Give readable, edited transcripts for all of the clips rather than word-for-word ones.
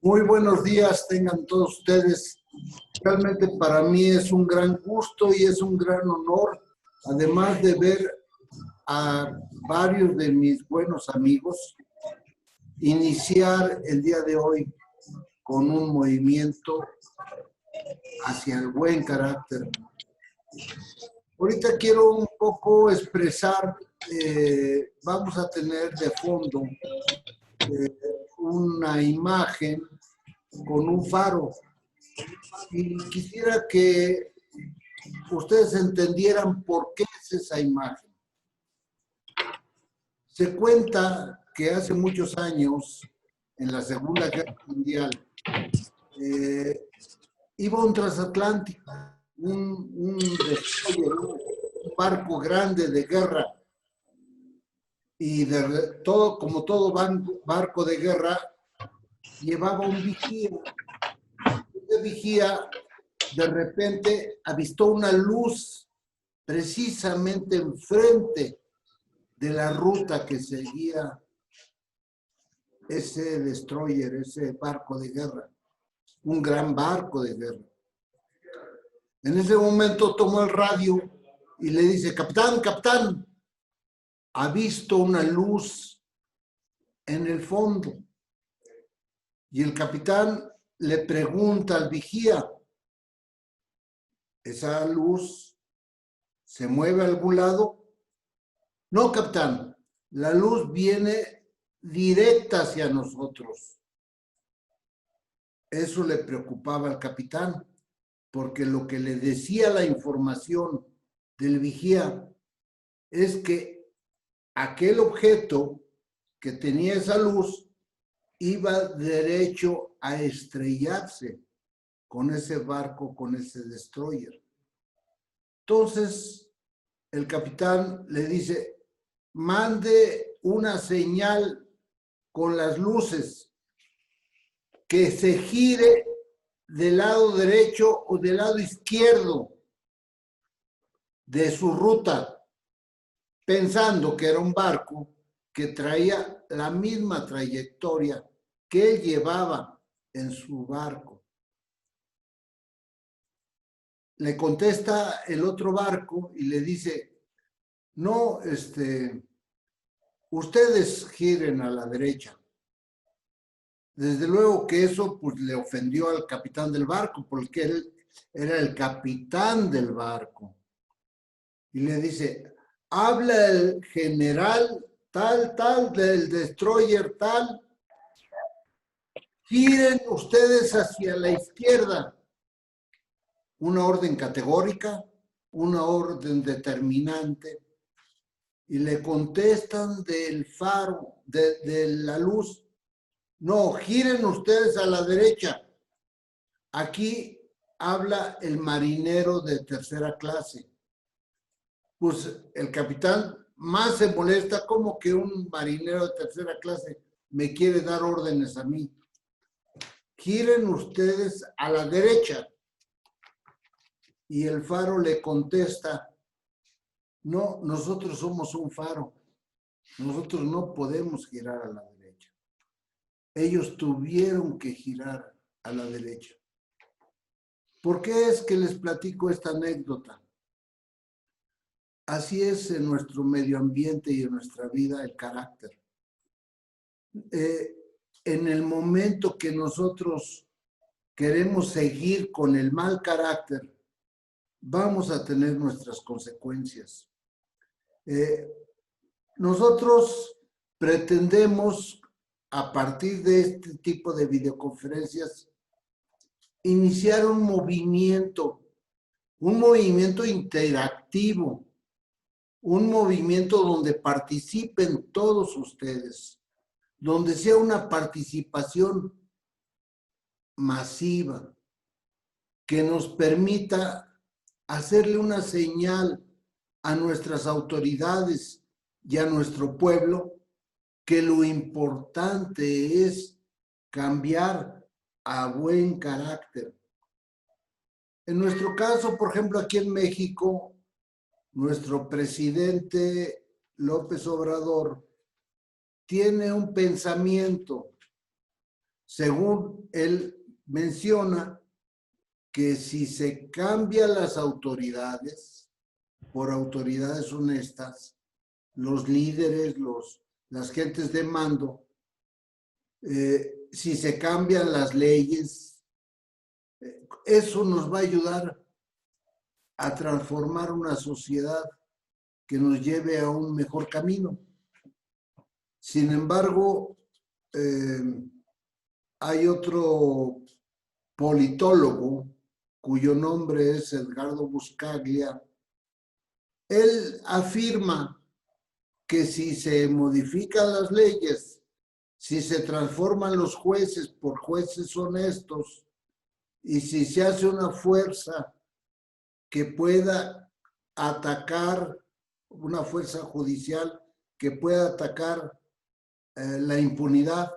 Muy buenos días tengan todos ustedes. Realmente para mí es un gran gusto y es un gran honor, además de ver a varios de mis buenos amigos, iniciar el día de hoy con un movimiento hacia el buen carácter. Ahorita quiero un poco expresar, vamos a tener de fondo una imagen con un faro. Y quisiera que ustedes entendieran por qué es esa imagen. Se cuenta que hace muchos años, en la Segunda Guerra Mundial, iba un transatlántico, un destroyer, un barco grande de guerra, y todo, como todo barco de guerra, llevaba un vigía. Este vigía de repente avistó una luz precisamente enfrente de la ruta que seguía ese destroyer, ese barco de guerra, un gran barco de guerra. En ese momento tomó el radio y le dice: capitán, capitán, ha visto una luz en el fondo. Y el capitán le pregunta al vigía: ¿esa luz se mueve a algún lado? No, capitán, la luz viene directa hacia nosotros. Eso le preocupaba al capitán, porque lo que le decía la información del vigía es que aquel objeto que tenía esa luz iba derecho a estrellarse con ese barco, con ese destroyer. Entonces, el capitán le dice: mande una señal con las luces que se gire del lado derecho o del lado izquierdo de su ruta, pensando que era un barco que traía la misma trayectoria que él llevaba en su barco. Le contesta el otro barco y le dice: no, ustedes giren a la derecha. Desde luego que eso pues le ofendió al capitán del barco, porque él era el capitán del barco. Y le dice: habla el general tal, del destroyer tal, giren ustedes hacia la izquierda. Una orden categórica, una orden determinante. Y le contestan del faro, de la luz: no, giren ustedes a la derecha. Aquí habla el marinero de tercera clase. Pues el capitán más se molesta, como que un marinero de tercera clase me quiere dar órdenes a mí. Giren ustedes a la derecha. Y el faro le contesta: no, nosotros somos un faro. Nosotros no podemos girar a la derecha. Ellos tuvieron que girar a la derecha. ¿Por qué es que les platico esta anécdota? Así es en nuestro medio ambiente y en nuestra vida el carácter. En el momento que nosotros queremos seguir con el mal carácter, vamos a tener nuestras consecuencias. Nosotros pretendemos, a partir de este tipo de videoconferencias, iniciar un movimiento interactivo, un movimiento donde participen todos ustedes, donde sea una participación masiva, que nos permita hacerle una señal a nuestras autoridades y a nuestro pueblo que lo importante es cambiar a buen carácter. En nuestro caso, por ejemplo, aquí en México, nuestro presidente López Obrador tiene un pensamiento: según él menciona, que si se cambian las autoridades por autoridades honestas, los líderes, las gentes de mando, si se cambian las leyes, eso nos va a ayudar a transformar una sociedad que nos lleve a un mejor camino. Sin embargo, hay otro politólogo cuyo nombre es Edgardo Buscaglia. Él afirma que si se modifican las leyes, si se transforman los jueces por jueces honestos y si se hace una fuerza que pueda atacar, una fuerza judicial que pueda atacar la impunidad,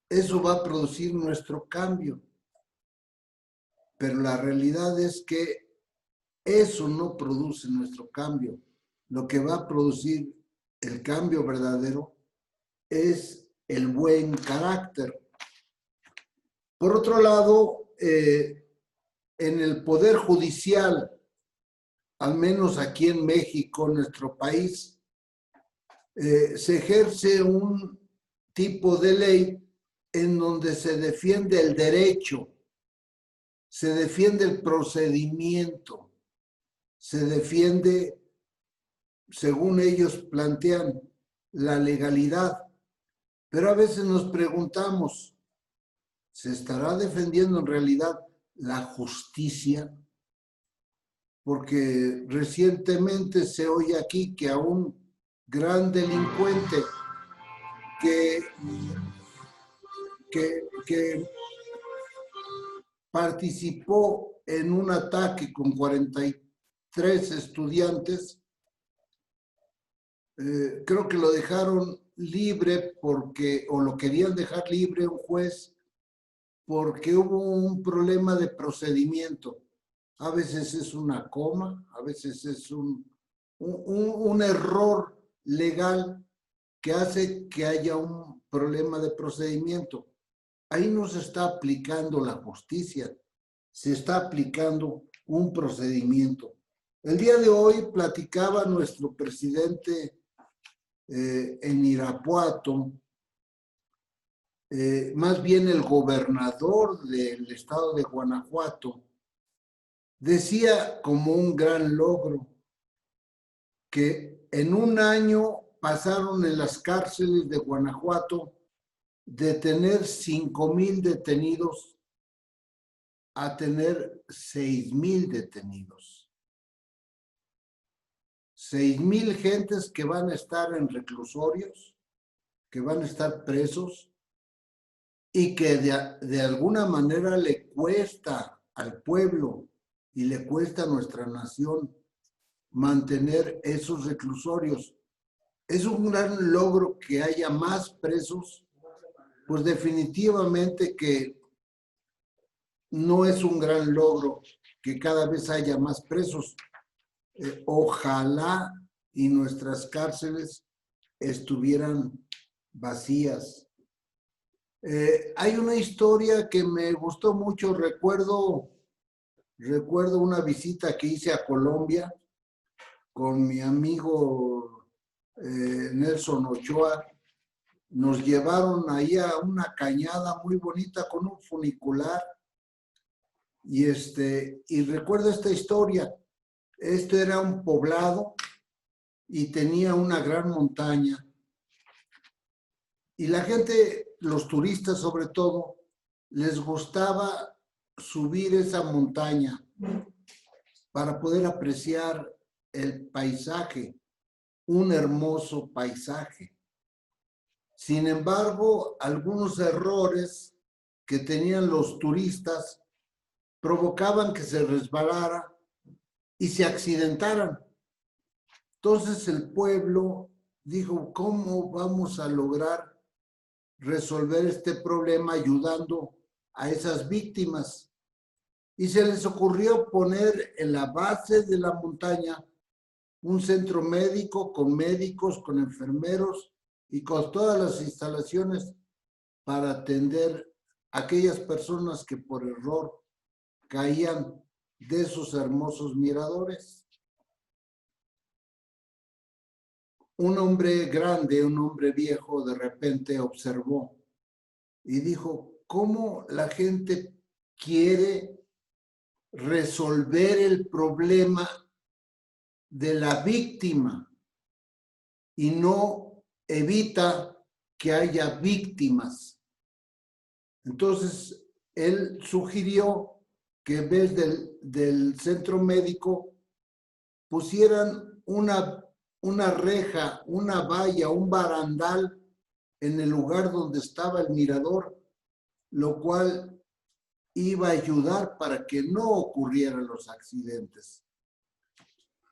eso va a producir nuestro cambio. Pero la realidad es que eso no produce nuestro cambio. Lo que va a producir el cambio verdadero es el buen carácter. Por otro lado, en el Poder Judicial, al menos aquí en México, nuestro país, se ejerce un tipo de ley en donde se defiende el derecho, se defiende el procedimiento, se defiende, según ellos plantean, la legalidad. Pero a veces nos preguntamos, ¿se estará defendiendo en realidad la justicia? Porque recientemente se oye aquí que a un gran delincuente que participó en un ataque con 43 estudiantes, creo que lo dejaron libre porque, o lo querían dejar libre un juez, porque hubo un problema de procedimiento. A veces es una coma, a veces es un error legal que hace que haya un problema de procedimiento. Ahí no se está aplicando la justicia, se está aplicando un procedimiento. El día de hoy platicaba nuestro presidente en Irapuato, más bien el gobernador del estado de Guanajuato, decía como un gran logro que en un año pasaron en las cárceles de Guanajuato de tener 5,000 detenidos a tener 6,000 detenidos. 6,000 gentes que van a estar en reclusorios, que van a estar presos y que de alguna manera le cuesta al pueblo y le cuesta a nuestra nación mantener esos reclusorios. Es un gran logro que haya más presos, pues definitivamente que no es un gran logro que cada vez haya más presos. Ojalá y nuestras cárceles estuvieran vacías. Hay una historia que me gustó mucho. Recuerdo una visita que hice a Colombia con mi amigo Nelson Ochoa. Nos llevaron ahí a una cañada muy bonita con un funicular. Y recuerdo esta historia. Esto era un poblado y tenía una gran montaña. Y la gente, los turistas sobre todo, les gustaba subir esa montaña para poder apreciar el paisaje, un hermoso paisaje. Sin embargo, algunos errores que tenían los turistas provocaban que se resbalara y se accidentaran. Entonces el pueblo dijo, ¿cómo vamos a lograr resolver este problema ayudando a esas víctimas? Y se les ocurrió poner en la base de la montaña un centro médico con médicos, con enfermeros y con todas las instalaciones para atender aquellas personas que por error caían de esos hermosos miradores. Un hombre grande, un hombre viejo, de repente observó y dijo, ¿cómo la gente quiere resolver el problema de la víctima y no evita que haya víctimas? Entonces, él sugirió que en vez del centro médico pusieran una reja, una valla, un barandal en el lugar donde estaba el mirador, lo cual iba a ayudar para que no ocurrieran los accidentes.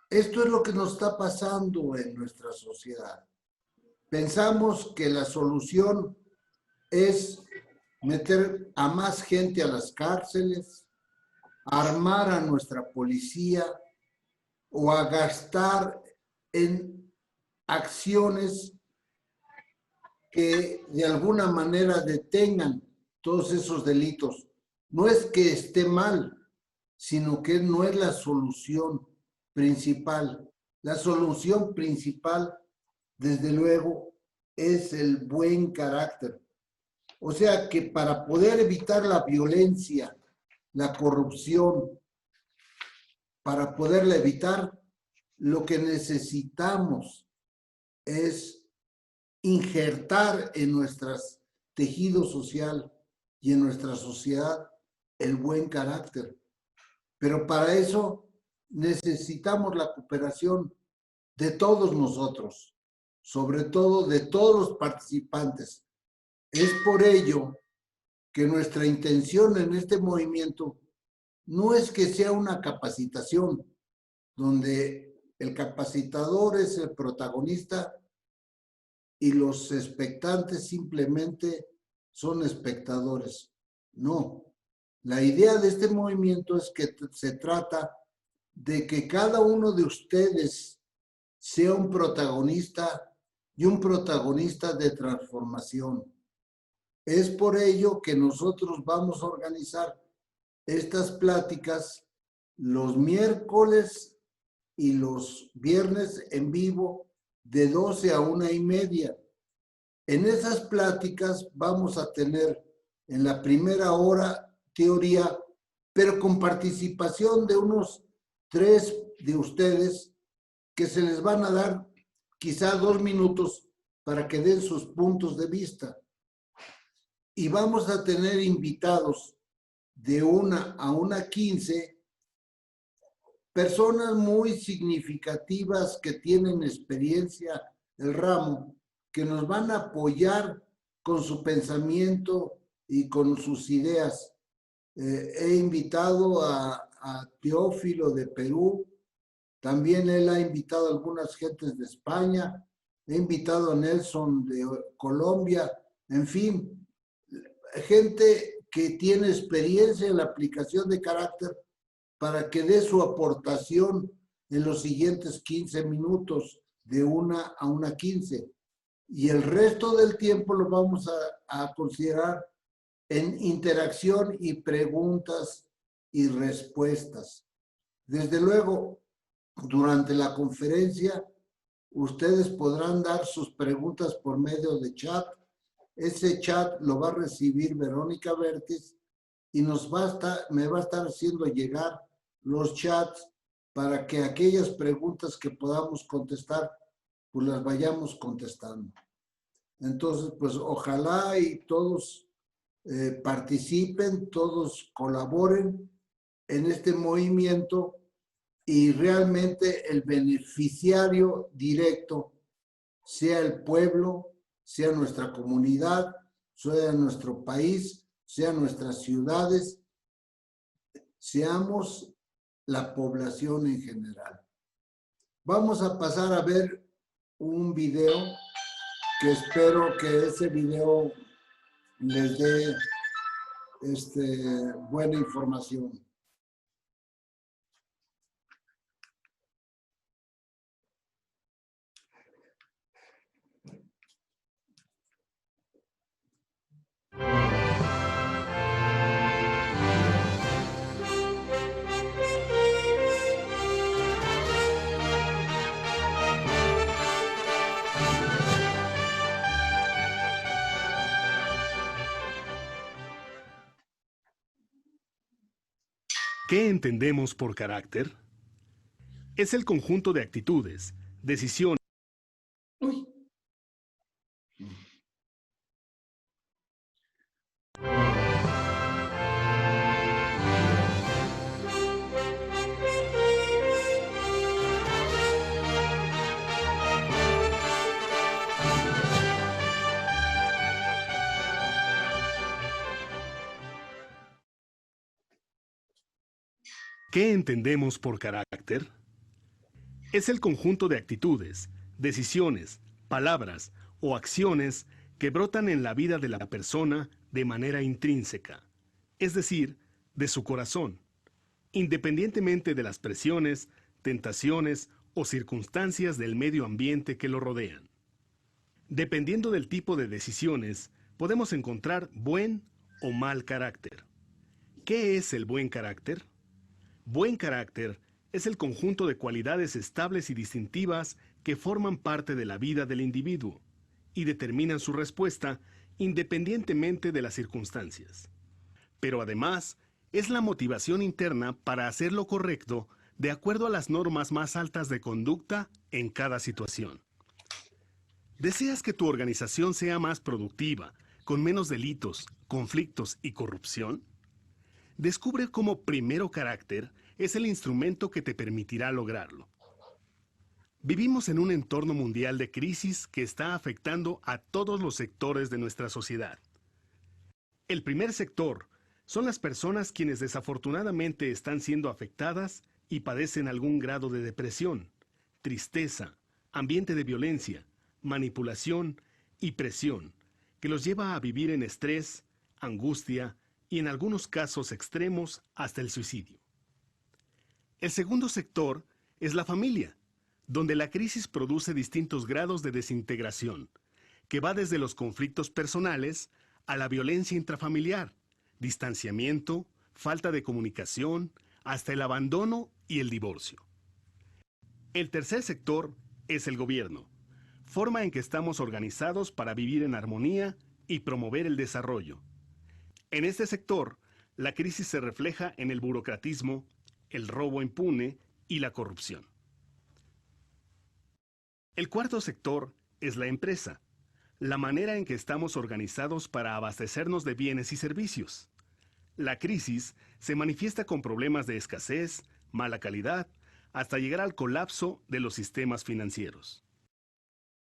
Esto es lo que nos está pasando en nuestra sociedad. Pensamos que la solución es meter a más gente a las cárceles, armar a nuestra policía o a gastar en acciones que de alguna manera detengan todos esos delitos. No es que esté mal, sino que no es la solución principal. La solución principal, desde luego, es el buen carácter. O sea que para poder evitar la violencia, la corrupción, para poderla evitar, lo que necesitamos es injertar en nuestro tejido social y en nuestra sociedad el buen carácter. Pero para eso necesitamos la cooperación de todos nosotros, sobre todo de todos los participantes. Es por ello que nuestra intención en este movimiento no es que sea una capacitación donde el capacitador es el protagonista y los expectantes simplemente son espectadores. No, la idea de este movimiento es que se trata de que cada uno de ustedes sea un protagonista y un protagonista de transformación. Es por ello que nosotros vamos a organizar estas pláticas los miércoles y los viernes en vivo de 12 a 1:30. En esas pláticas vamos a tener en la primera hora teoría, pero con participación de unos 3 de ustedes que se les van a dar quizá 2 minutos para que den sus puntos de vista. Y vamos a tener invitados de 1 a 1:15, personas muy significativas que tienen experiencia el ramo, que nos van a apoyar con su pensamiento y con sus ideas. He invitado a Teófilo de Perú, también él ha invitado a algunas gentes de España, he invitado a Nelson de Colombia, en fin, gente que tiene experiencia en la aplicación de carácter para que dé su aportación en los siguientes 15 minutos, de 1 a 1:15. Y el resto del tiempo lo vamos a considerar en interacción y preguntas y respuestas. Desde luego, durante la conferencia, ustedes podrán dar sus preguntas por medio de chat. Ese chat lo va a recibir Verónica Vértiz y me va a estar haciendo llegar los chats para que aquellas preguntas que podamos contestar, pues las vayamos contestando. Entonces, pues ojalá y todos participen, todos colaboren en este movimiento y realmente el beneficiario directo sea el pueblo, sea nuestra comunidad, sea nuestro país, sea nuestras ciudades, seamos la población en general. Vamos a pasar a ver un video que espero que ese video les dé buena información. ¿Qué entendemos por carácter? Es el conjunto de actitudes, decisiones. Uy. ¿Qué entendemos por carácter? Es el conjunto de actitudes, decisiones, palabras o acciones que brotan en la vida de la persona de manera intrínseca, es decir, de su corazón, independientemente de las presiones, tentaciones o circunstancias del medio ambiente que lo rodean. Dependiendo del tipo de decisiones, podemos encontrar buen o mal carácter. ¿Qué es el buen carácter? Buen carácter es el conjunto de cualidades estables y distintivas que forman parte de la vida del individuo y determinan su respuesta independientemente de las circunstancias. Pero además, es la motivación interna para hacer lo correcto de acuerdo a las normas más altas de conducta en cada situación. ¿Deseas que tu organización sea más productiva, con menos delitos, conflictos y corrupción? Descubre cómo primero carácter es el instrumento que te permitirá lograrlo. Vivimos en un entorno mundial de crisis que está afectando a todos los sectores de nuestra sociedad. El primer sector son las personas quienes desafortunadamente están siendo afectadas y padecen algún grado de depresión, tristeza, ambiente de violencia, manipulación y presión, que los lleva a vivir en estrés, angustia y en algunos casos extremos hasta el suicidio. El segundo sector es la familia, donde la crisis produce distintos grados de desintegración, que va desde los conflictos personales a la violencia intrafamiliar, distanciamiento, falta de comunicación, hasta el abandono y el divorcio. El tercer sector es el gobierno, forma en que estamos organizados para vivir en armonía y promover el desarrollo. En este sector, la crisis se refleja en el burocratismo, el robo impune y la corrupción. El cuarto sector es la empresa, la manera en que estamos organizados para abastecernos de bienes y servicios. La crisis se manifiesta con problemas de escasez, mala calidad, hasta llegar al colapso de los sistemas financieros.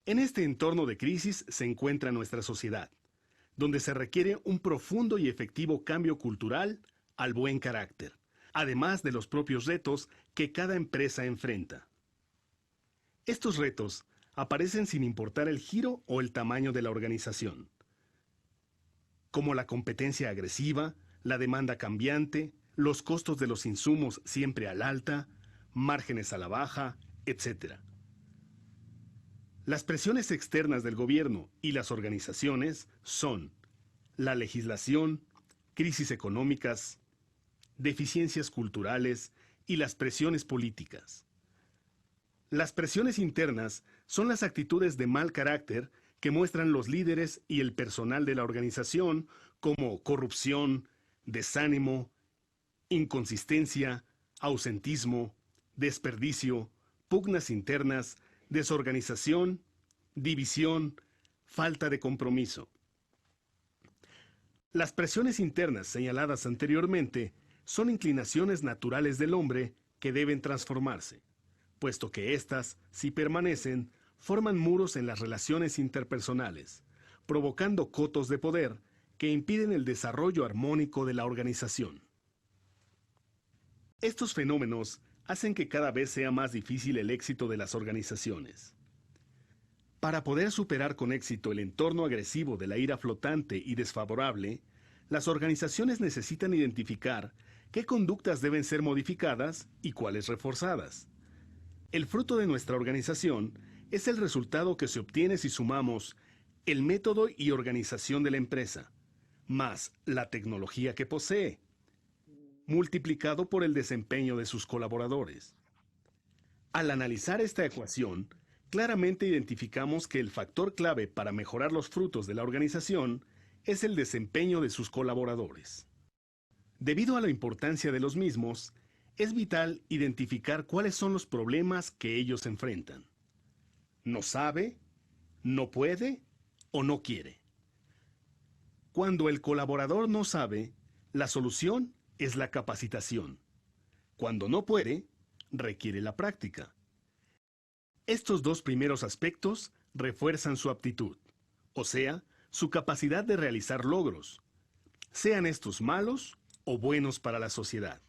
En este entorno de crisis se encuentra nuestra sociedad, donde se requiere un profundo y efectivo cambio cultural al buen carácter, además de los propios retos que cada empresa enfrenta. Estos retos aparecen sin importar el giro o el tamaño de la organización, como la competencia agresiva, la demanda cambiante, los costos de los insumos siempre al alta, márgenes a la baja, etc. Las presiones externas del gobierno y las organizaciones son la legislación, crisis económicas, deficiencias culturales y las presiones políticas. Las presiones internas son las actitudes de mal carácter que muestran los líderes y el personal de la organización, como corrupción, desánimo, inconsistencia, ausentismo, desperdicio, pugnas internas, desorganización, división, falta de compromiso. Las presiones internas señaladas anteriormente son inclinaciones naturales del hombre que deben transformarse, puesto que éstas, si permanecen, forman muros en las relaciones interpersonales, provocando cotos de poder que impiden el desarrollo armónico de la organización. Estos fenómenos hacen que cada vez sea más difícil el éxito de las organizaciones. Para poder superar con éxito el entorno agresivo de la ira flotante y desfavorable, las organizaciones necesitan identificar qué conductas deben ser modificadas y cuáles reforzadas. El fruto de nuestra organización es el resultado que se obtiene si sumamos el método y organización de la empresa, más la tecnología que posee, multiplicado por el desempeño de sus colaboradores. Al analizar esta ecuación, claramente identificamos que el factor clave para mejorar los frutos de la organización es el desempeño de sus colaboradores. Debido a la importancia de los mismos, es vital identificar cuáles son los problemas que ellos enfrentan. No sabe, no puede o no quiere. Cuando el colaborador no sabe, la solución es la capacitación. Cuando no puede, requiere la práctica. Estos dos primeros aspectos refuerzan su aptitud, o sea, su capacidad de realizar logros, sean estos malos o buenos para la sociedad.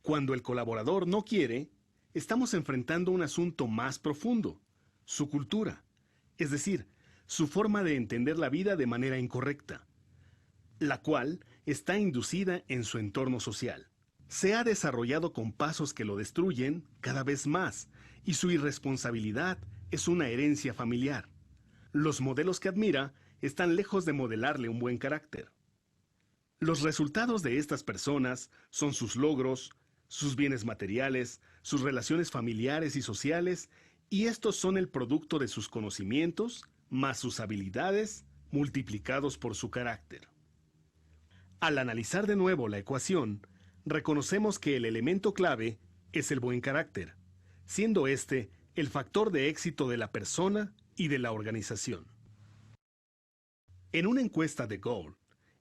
Cuando el colaborador no quiere, estamos enfrentando un asunto más profundo, su cultura, es decir, su forma de entender la vida de manera incorrecta, la cual está inducida en su entorno social. Se ha desarrollado con pasos que lo destruyen cada vez más, y su irresponsabilidad es una herencia familiar. Los modelos que admira están lejos de modelarle un buen carácter. Los resultados de estas personas son sus logros, sus bienes materiales, sus relaciones familiares y sociales, y estos son el producto de sus conocimientos más sus habilidades multiplicados por su carácter. Al analizar de nuevo la ecuación, reconocemos que el elemento clave es el buen carácter, siendo este el factor de éxito de la persona y de la organización. En una encuesta de Gold,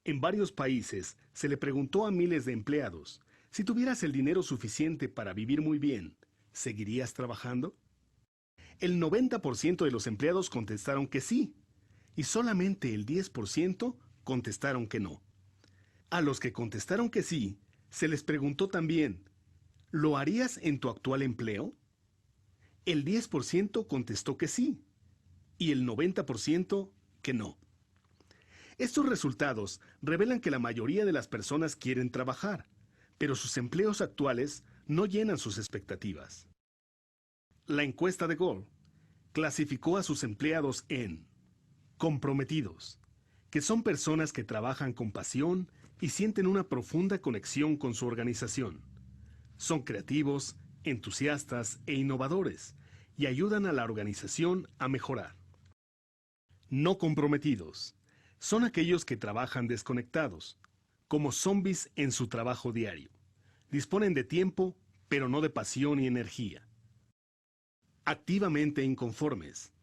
en varios países se le preguntó a miles de empleados: si tuvieras el dinero suficiente para vivir muy bien, ¿seguirías trabajando? El 90% de los empleados contestaron que sí, y solamente el 10% contestaron que no. A los que contestaron que sí, se les preguntó también: ¿lo harías en tu actual empleo? El 10% contestó que sí, y el 90% que no. Estos resultados revelan que la mayoría de las personas quieren trabajar, pero sus empleos actuales no llenan sus expectativas. La encuesta de Gold clasificó a sus empleados en comprometidos, que son personas que trabajan con pasión y sienten una profunda conexión con su organización. Son creativos, entusiastas e innovadores y ayudan a la organización a mejorar. No comprometidos son aquellos que trabajan desconectados, como zombies en su trabajo diario. Disponen de tiempo, pero no de pasión y energía. Activamente inconformes.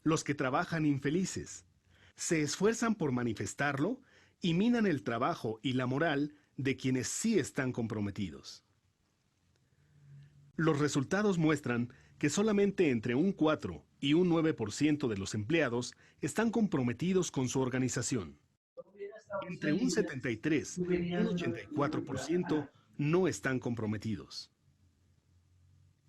Los que trabajan infelices. Se esfuerzan por manifestarlo y minan el trabajo y la moral de quienes sí están comprometidos. Los resultados muestran que solamente entre un 4 y un 9% de los empleados están comprometidos con su organización. Entre un 73 y un 84% no están comprometidos.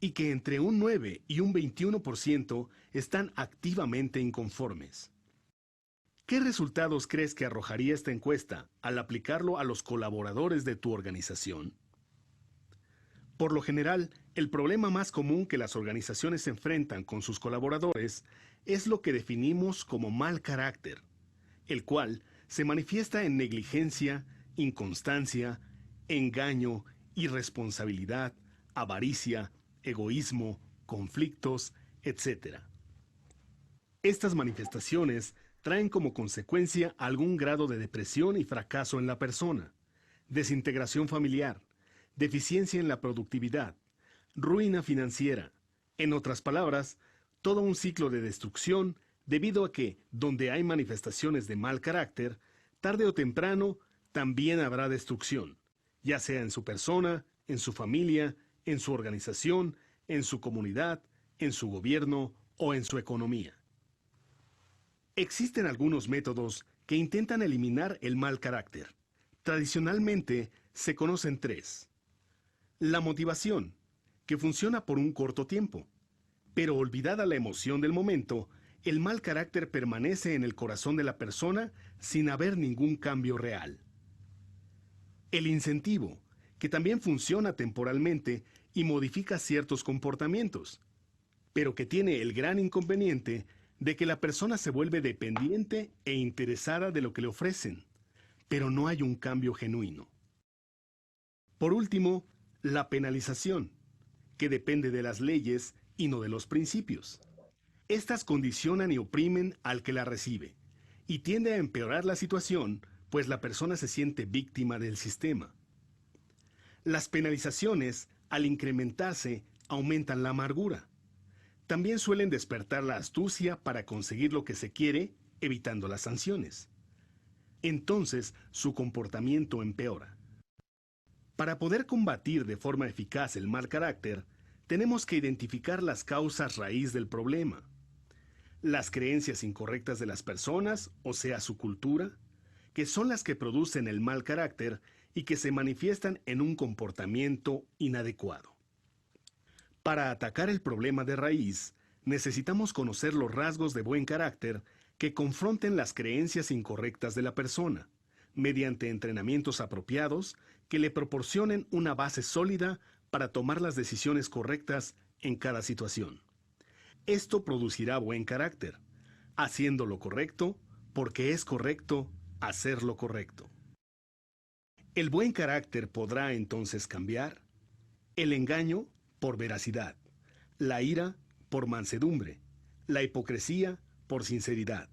Y que entre un 9 y un 21% están activamente inconformes. ¿Qué resultados crees que arrojaría esta encuesta al aplicarlo a los colaboradores de tu organización? Por lo general, el problema más común que las organizaciones enfrentan con sus colaboradores es lo que definimos como mal carácter, el cual se manifiesta en negligencia, inconstancia, engaño, irresponsabilidad, avaricia, egoísmo, conflictos, etc. Estas manifestaciones traen como consecuencia algún grado de depresión y fracaso en la persona, desintegración familiar, deficiencia en la productividad, ruina financiera, en otras palabras, todo un ciclo de destrucción debido a que, donde hay manifestaciones de mal carácter, tarde o temprano también habrá destrucción, ya sea en su persona, en su familia, en su organización, en su comunidad, en su gobierno o en su economía. Existen algunos métodos que intentan eliminar el mal carácter. Tradicionalmente se conocen tres. La motivación, que funciona por un corto tiempo, pero olvidada la emoción del momento, el mal carácter permanece en el corazón de la persona sin haber ningún cambio real. El incentivo, que también funciona temporalmente y modifica ciertos comportamientos, pero que tiene el gran inconveniente de que la persona se vuelve dependiente e interesada de lo que le ofrecen, pero no hay un cambio genuino. Por último, la penalización, que depende de las leyes y no de los principios. Estas condicionan y oprimen al que la recibe, y tiende a empeorar la situación pues la persona se siente víctima del sistema. Las penalizaciones, al incrementarse, aumentan la amargura. También suelen despertar la astucia para conseguir lo que se quiere, evitando las sanciones. Entonces, su comportamiento empeora. Para poder combatir de forma eficaz el mal carácter, tenemos que identificar las causas raíz del problema. Las creencias incorrectas de las personas, o sea, su cultura, que son las que producen el mal carácter y que se manifiestan en un comportamiento inadecuado. Para atacar el problema de raíz, necesitamos conocer los rasgos de buen carácter que confronten las creencias incorrectas de la persona, mediante entrenamientos apropiados que le proporcionen una base sólida para tomar las decisiones correctas en cada situación. Esto producirá buen carácter, haciendo lo correcto porque es correcto hacer lo correcto. El buen carácter podrá entonces cambiar el engaño por veracidad, la ira por mansedumbre, la hipocresía por sinceridad,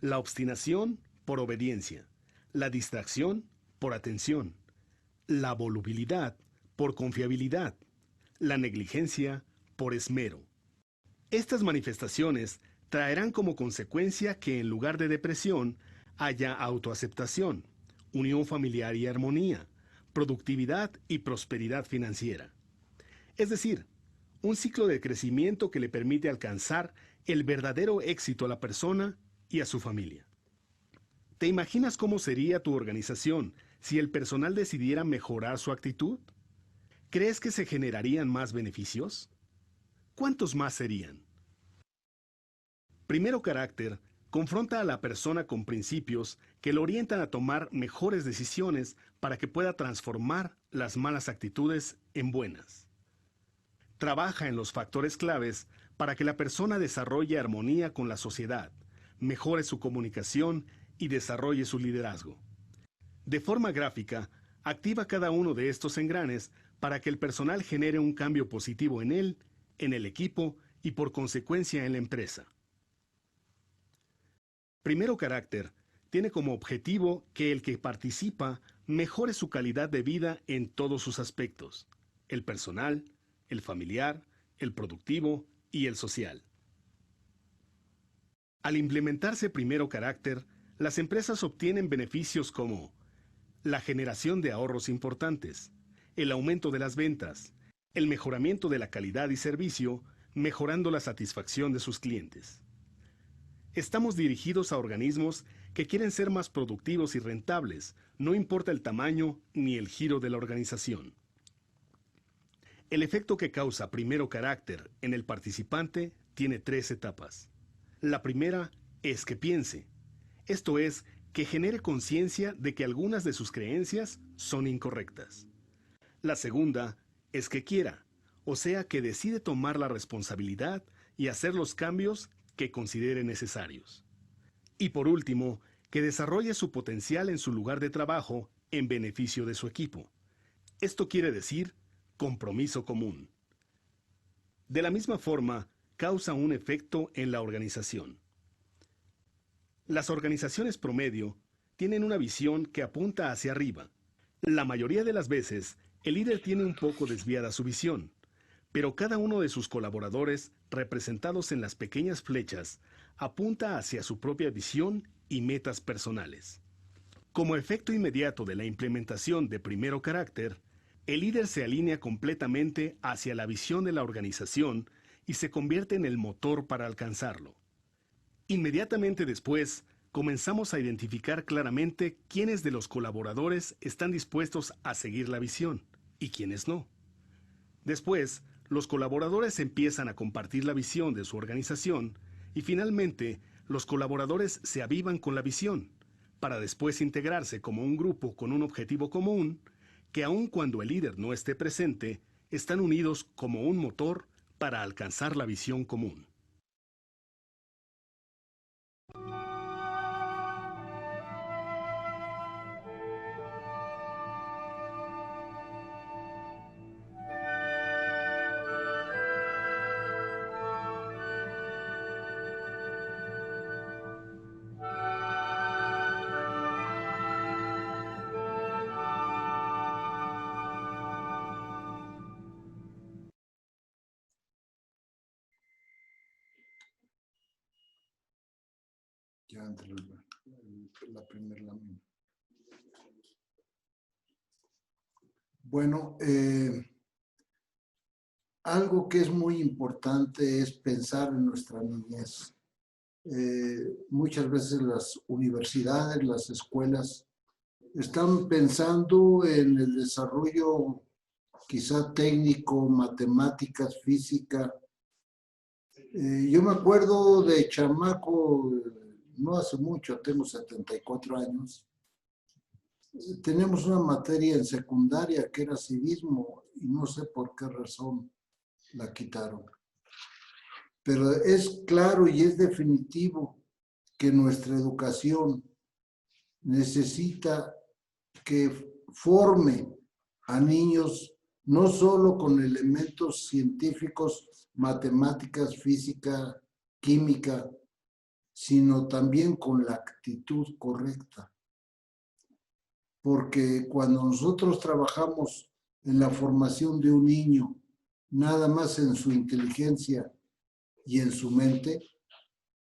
la obstinación por obediencia, la distracción por atención, la volubilidad por confiabilidad, la negligencia por esmero. Estas manifestaciones traerán como consecuencia que en lugar de depresión haya autoaceptación, unión familiar y armonía, productividad y prosperidad financiera. Es decir, un ciclo de crecimiento que le permite alcanzar el verdadero éxito a la persona y a su familia. ¿Te imaginas cómo sería tu organización si el personal decidiera mejorar su actitud? ¿Crees que se generarían más beneficios? ¿Cuántos más serían? Primero carácter confronta a la persona con principios que lo orientan a tomar mejores decisiones para que pueda transformar las malas actitudes en buenas. Trabaja en los factores claves para que la persona desarrolle armonía con la sociedad, mejore su comunicación y desarrolle su liderazgo. De forma gráfica, activa cada uno de estos engranes para que el personal genere un cambio positivo en él, en el equipo y por consecuencia en la empresa. Primero carácter tiene como objetivo que el que participa mejore su calidad de vida en todos sus aspectos: el personal, el familiar, el productivo y el social. Al implementarse primero carácter, las empresas obtienen beneficios como la generación de ahorros importantes, el aumento de las ventas, el mejoramiento de la calidad y servicio, mejorando la satisfacción de sus clientes. Estamos dirigidos a organismos que quieren ser más productivos y rentables, no importa el tamaño ni el giro de la organización. El efecto que causa primero carácter en el participante tiene 3 etapas. La primera es que piense, esto es, que genere conciencia de que algunas de sus creencias son incorrectas. La segunda es que quiera, o sea, que decide tomar la responsabilidad y hacer los cambios que considere necesarios. Y por último, que desarrolle su potencial en su lugar de trabajo en beneficio de su equipo. Esto quiere decir compromiso común. De la misma forma, causa un efecto en la organización. Las organizaciones promedio tienen una visión que apunta hacia arriba. La mayoría de las veces, el líder tiene un poco desviada su visión, pero cada uno de sus colaboradores, representados en las pequeñas flechas, apunta hacia su propia visión y metas personales. Como efecto inmediato de la implementación de primero carácter, el líder se alinea completamente hacia la visión de la organización y se convierte en el motor para alcanzarlo. Inmediatamente después, comenzamos a identificar claramente quiénes de los colaboradores están dispuestos a seguir la visión y quiénes no. Después, los colaboradores empiezan a compartir la visión de su organización y finalmente los colaboradores se avivan con la visión, para después integrarse como un grupo con un objetivo común que aun cuando el líder no esté presente, están unidos como un motor para alcanzar la visión común. La primera lámina. Bueno, algo que es muy importante es pensar en nuestra niñez. Muchas veces las universidades, las escuelas, están pensando en el desarrollo quizá técnico, matemáticas, física. Yo me acuerdo de chamaco, no hace mucho, tengo 74 años, tenemos una materia en secundaria que era civismo y no sé por qué razón la quitaron. Pero es claro y es definitivo que nuestra educación necesita que forme a niños no solo con elementos científicos, matemáticas, física, química, sino también con la actitud correcta. Porque cuando nosotros trabajamos en la formación de un niño, nada más en su inteligencia y en su mente,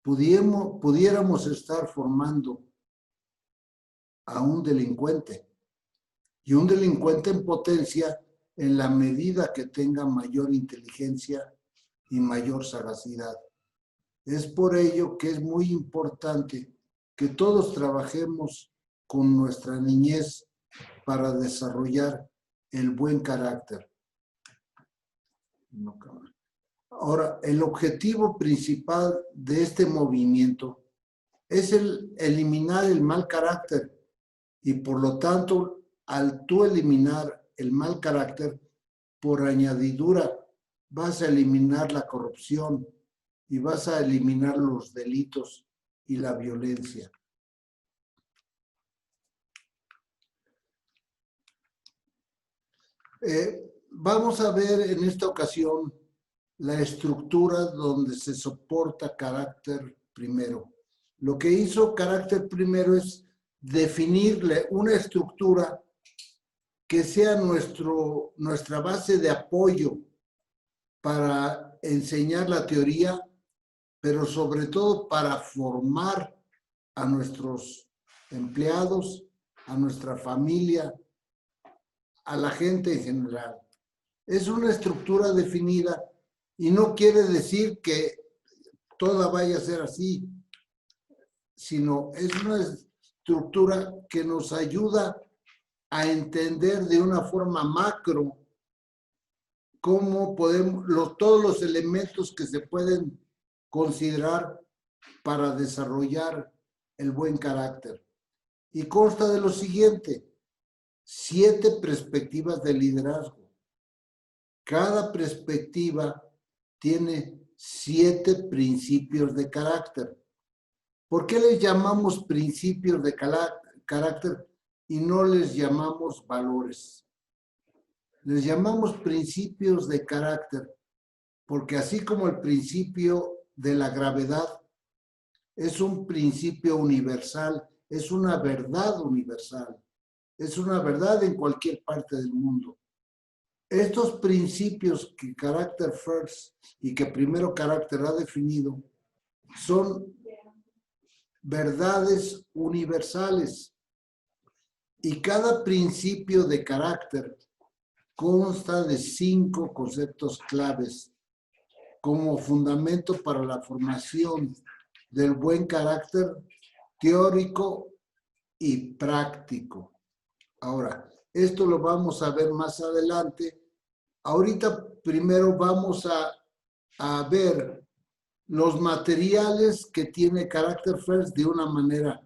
pudiéramos estar formando a un delincuente. Y un delincuente en potencia en la medida que tenga mayor inteligencia y mayor sagacidad. Es por ello que es muy importante que todos trabajemos con nuestra niñez para desarrollar el buen carácter. Ahora, el objetivo principal de este movimiento es eliminar el mal carácter y por lo tanto, al tú eliminar el mal carácter, por añadidura, vas a eliminar la corrupción y vas a eliminar los delitos y la violencia. Vamos a ver en esta ocasión la estructura donde se soporta carácter primero. Lo que hizo carácter primero es definirle una estructura que sea nuestra base de apoyo para enseñar la teoría, pero sobre todo para formar a nuestros empleados, a nuestra familia, a la gente en general. Es una estructura definida y no quiere decir que toda vaya a ser así, sino es una estructura que nos ayuda a entender de una forma macro cómo podemos, todos los elementos que se pueden considerar para desarrollar el buen carácter. Y consta de lo siguiente: 7 perspectivas de liderazgo. Cada perspectiva tiene 7 principios de carácter. ¿Por qué les llamamos principios de carácter y no les llamamos valores? Les llamamos principios de carácter porque así como el principio de la gravedad es un principio universal, es una verdad universal, es una verdad en cualquier parte del mundo. Estos principios que Carácter First y que Primero Carácter ha definido son verdades universales y cada principio de carácter consta de 5 conceptos claves como fundamento para la formación del buen carácter teórico y práctico. Ahora, esto lo vamos a ver más adelante. Ahorita primero vamos a ver los materiales que tiene Carácter First de una manera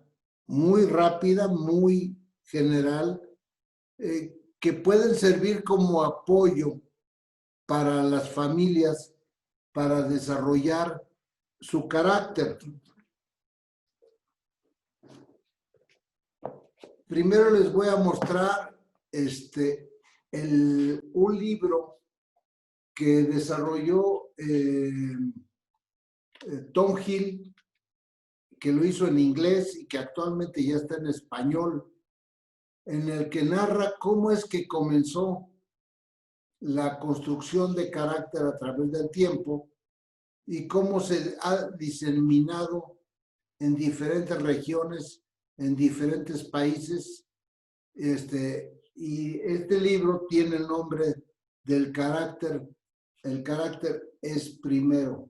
muy rápida, muy general, que pueden servir como apoyo para las familias para desarrollar su carácter. Primero les voy a mostrar un libro que desarrolló Tom Hill, que lo hizo en inglés y que actualmente ya está en español, en el que narra cómo es que comenzó la construcción de carácter a través del tiempo y cómo se ha diseminado en diferentes regiones, en diferentes países. Y este libro tiene el nombre del carácter. El carácter es primero.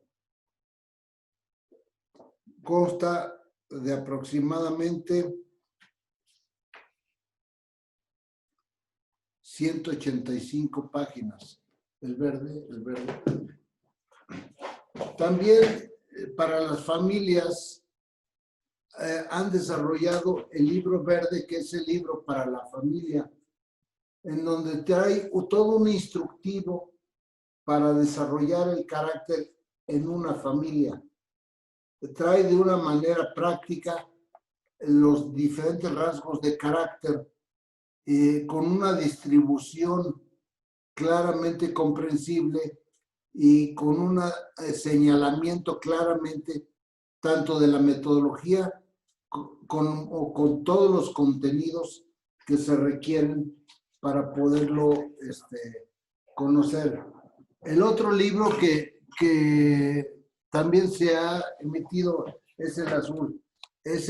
Consta de aproximadamente 185 páginas. El verde. También para las familias han desarrollado el libro verde, que es el libro para la familia, en donde trae todo un instructivo para desarrollar el carácter en una familia. Trae de una manera práctica los diferentes rasgos de carácter, con una distribución claramente comprensible y con un señalamiento claramente tanto de la metodología con todos los contenidos que se requieren para poderlo conocer. El otro libro que también se ha emitido es el azul. Es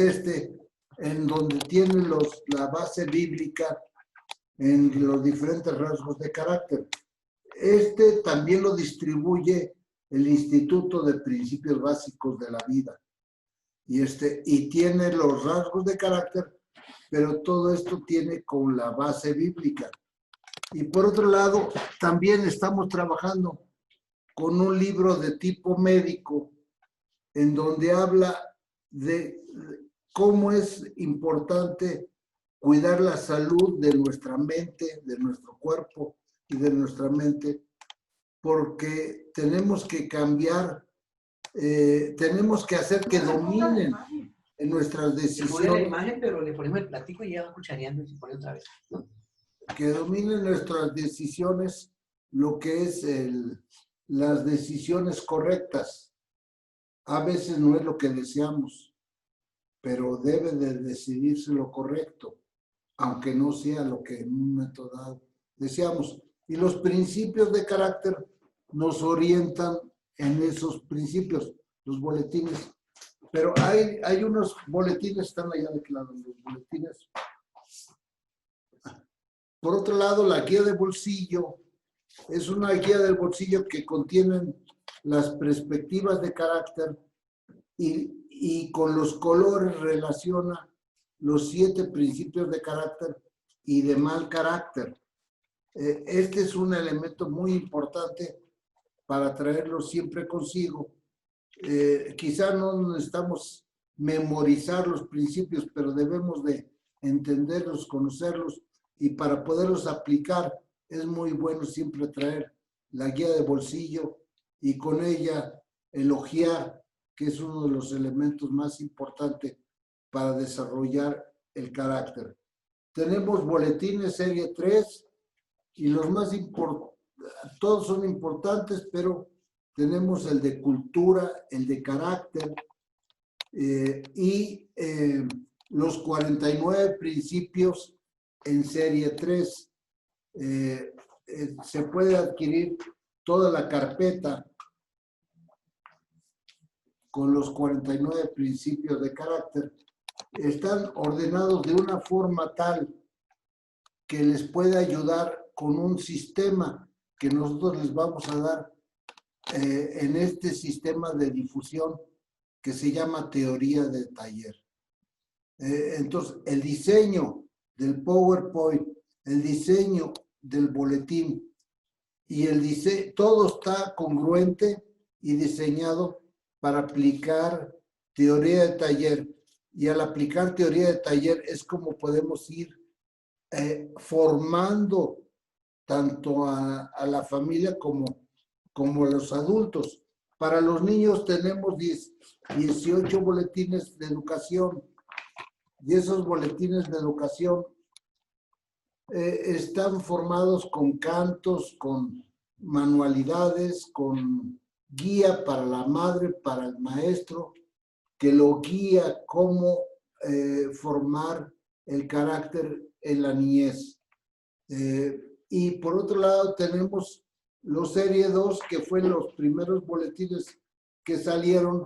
en donde tiene la base bíblica en los diferentes rasgos de carácter. También lo distribuye el Instituto de Principios Básicos de la Vida. Y tiene los rasgos de carácter, pero todo esto tiene con la base bíblica. Y por otro lado, también estamos trabajando con un libro de tipo médico, en donde habla de cómo es importante cuidar la salud de nuestra mente, de nuestro cuerpo y de nuestra mente, porque tenemos que cambiar, tenemos que hacer que dominen en nuestras decisiones. Se pone la imagen, pero le ponemos el platico y ya va cuchareando y se pone otra vez, ¿no? Que dominen nuestras decisiones, lo que es las decisiones correctas. A veces no es lo que deseamos, pero debe de decidirse lo correcto, aunque no sea lo que en un momento dado deseamos. Y los principios de carácter nos orientan en esos principios, los boletines. Pero hay unos boletines, están allá de lado, los boletines. Por otro lado, la guía de bolsillo es una guía del bolsillo que contienen las perspectivas de carácter y con los colores relaciona los 7 principios de carácter y de mal carácter. Este es un elemento muy importante para traerlo siempre consigo. Quizá no necesitamos memorizar los principios, pero debemos de entenderlos, conocerlos, y para poderlos aplicar es muy bueno siempre traer la guía de bolsillo y con ella elogiar, que es uno de los elementos más importantes para desarrollar el carácter. Tenemos boletines serie 3 y los más importantes, todos son importantes, pero tenemos el de cultura, el de carácter y los 49 principios en serie 3. Se puede adquirir toda la carpeta con los 49 principios de carácter. Están ordenados de una forma tal que les puede ayudar con un sistema que nosotros les vamos a dar en este sistema de difusión que se llama teoría de taller. Entonces, el diseño del PowerPoint, el diseño del boletín y el diseño, todo está congruente y diseñado para aplicar teoría de taller. Y al aplicar teoría de taller es como podemos ir formando tanto a la familia como a los adultos. Para los niños tenemos 18 boletines de educación y esos boletines de educación están formados con cantos, con manualidades, con guía para la madre, para el maestro, que lo guía cómo formar el carácter en la niñez. Y por otro lado tenemos los serie 2, que fueron los primeros boletines que salieron,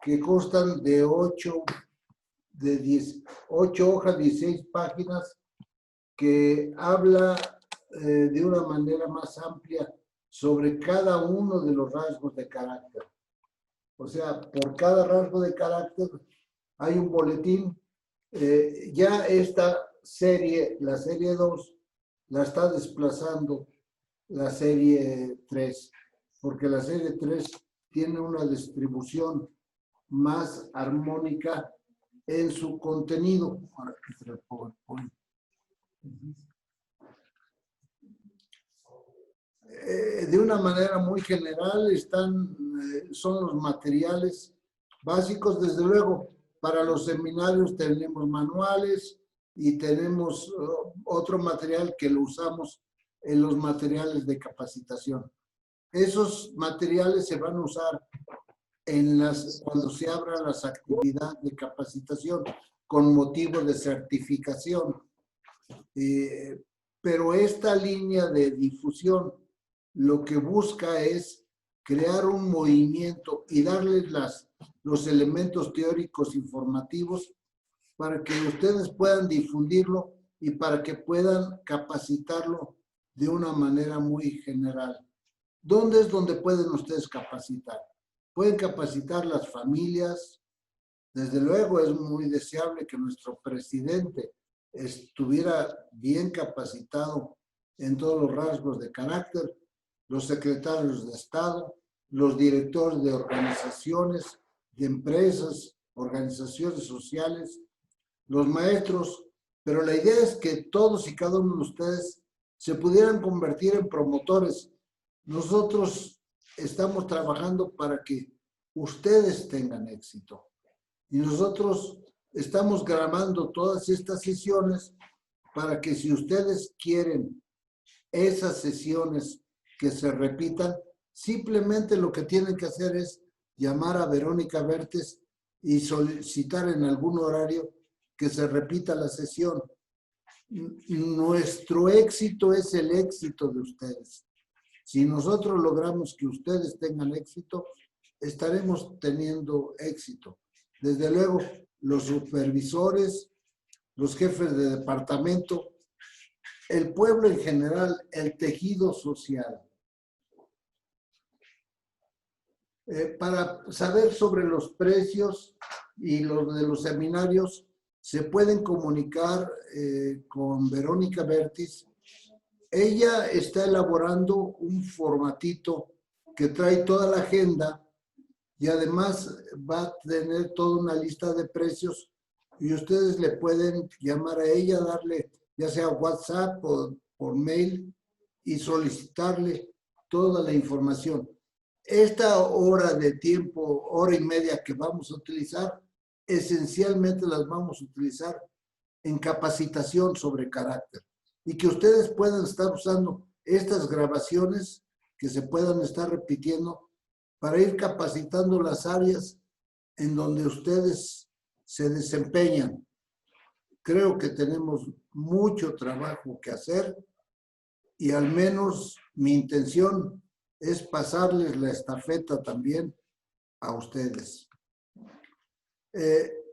que constan de 8 hojas, 16 páginas, que habla de una manera más amplia sobre cada uno de los rasgos de carácter. O sea, por cada rasgo de carácter hay un boletín. Ya esta serie, la serie 2, la está desplazando la serie 3, porque la serie 3 tiene una distribución más armónica en su contenido. De una manera muy general son los materiales básicos. Desde luego, para los seminarios tenemos manuales y tenemos otro material que lo usamos en los materiales de capacitación. Esos materiales se van a usar cuando se abran las actividades de capacitación con motivo de certificación. Pero esta línea de difusión lo que busca es crear un movimiento y darles los elementos teóricos informativos para que ustedes puedan difundirlo y para que puedan capacitarlo de una manera muy general. ¿Dónde es donde pueden ustedes capacitar? Pueden capacitar las familias. Desde luego es muy deseable que nuestro presidente estuviera bien capacitado en todos los rasgos de carácter, los secretarios de Estado, los directores de organizaciones, de empresas, organizaciones sociales, los maestros, pero la idea es que todos y cada uno de ustedes se pudieran convertir en promotores. Nosotros estamos trabajando para que ustedes tengan éxito. Y nosotros estamos grabando todas estas sesiones para que si ustedes quieren esas sesiones que se repitan, simplemente lo que tienen que hacer es llamar a Verónica Bertes y solicitar en algún horario que se repita la sesión. Nuestro éxito es el éxito de ustedes. Si nosotros logramos que ustedes tengan éxito, estaremos teniendo éxito. Desde luego, los supervisores, los jefes de departamento, el pueblo en general, el tejido social. Para saber sobre los precios y los de los seminarios, se pueden comunicar con Verónica Bertis. Ella está elaborando un formatito que trae toda la agenda y además va a tener toda una lista de precios y ustedes le pueden llamar a ella, darle ya sea WhatsApp o por mail y solicitarle toda la información. Esta hora de tiempo, hora y media que vamos a utilizar, esencialmente las vamos a utilizar en capacitación sobre carácter y que ustedes puedan estar usando estas grabaciones que se puedan estar repitiendo para ir capacitando las áreas en donde ustedes se desempeñan. Creo que tenemos mucho trabajo que hacer y al menos mi intención es pasarles la estafeta también a ustedes.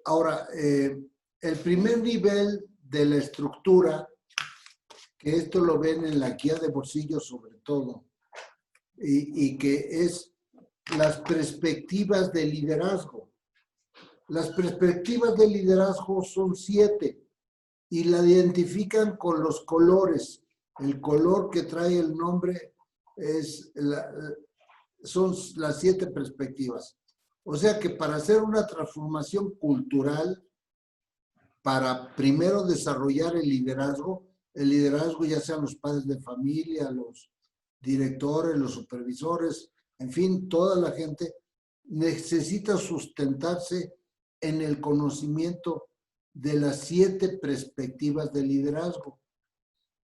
Ahora, el primer nivel de la estructura, que esto lo ven en la guía de bolsillo sobre todo, y que es las perspectivas de liderazgo. Las perspectivas de liderazgo son 7 y la identifican con los colores. El color que trae el nombre son las 7 perspectivas. O sea que para hacer una transformación cultural, para primero desarrollar el liderazgo ya sean los padres de familia, los directores, los supervisores, en fin, toda la gente necesita sustentarse en el conocimiento de las 7 perspectivas de liderazgo.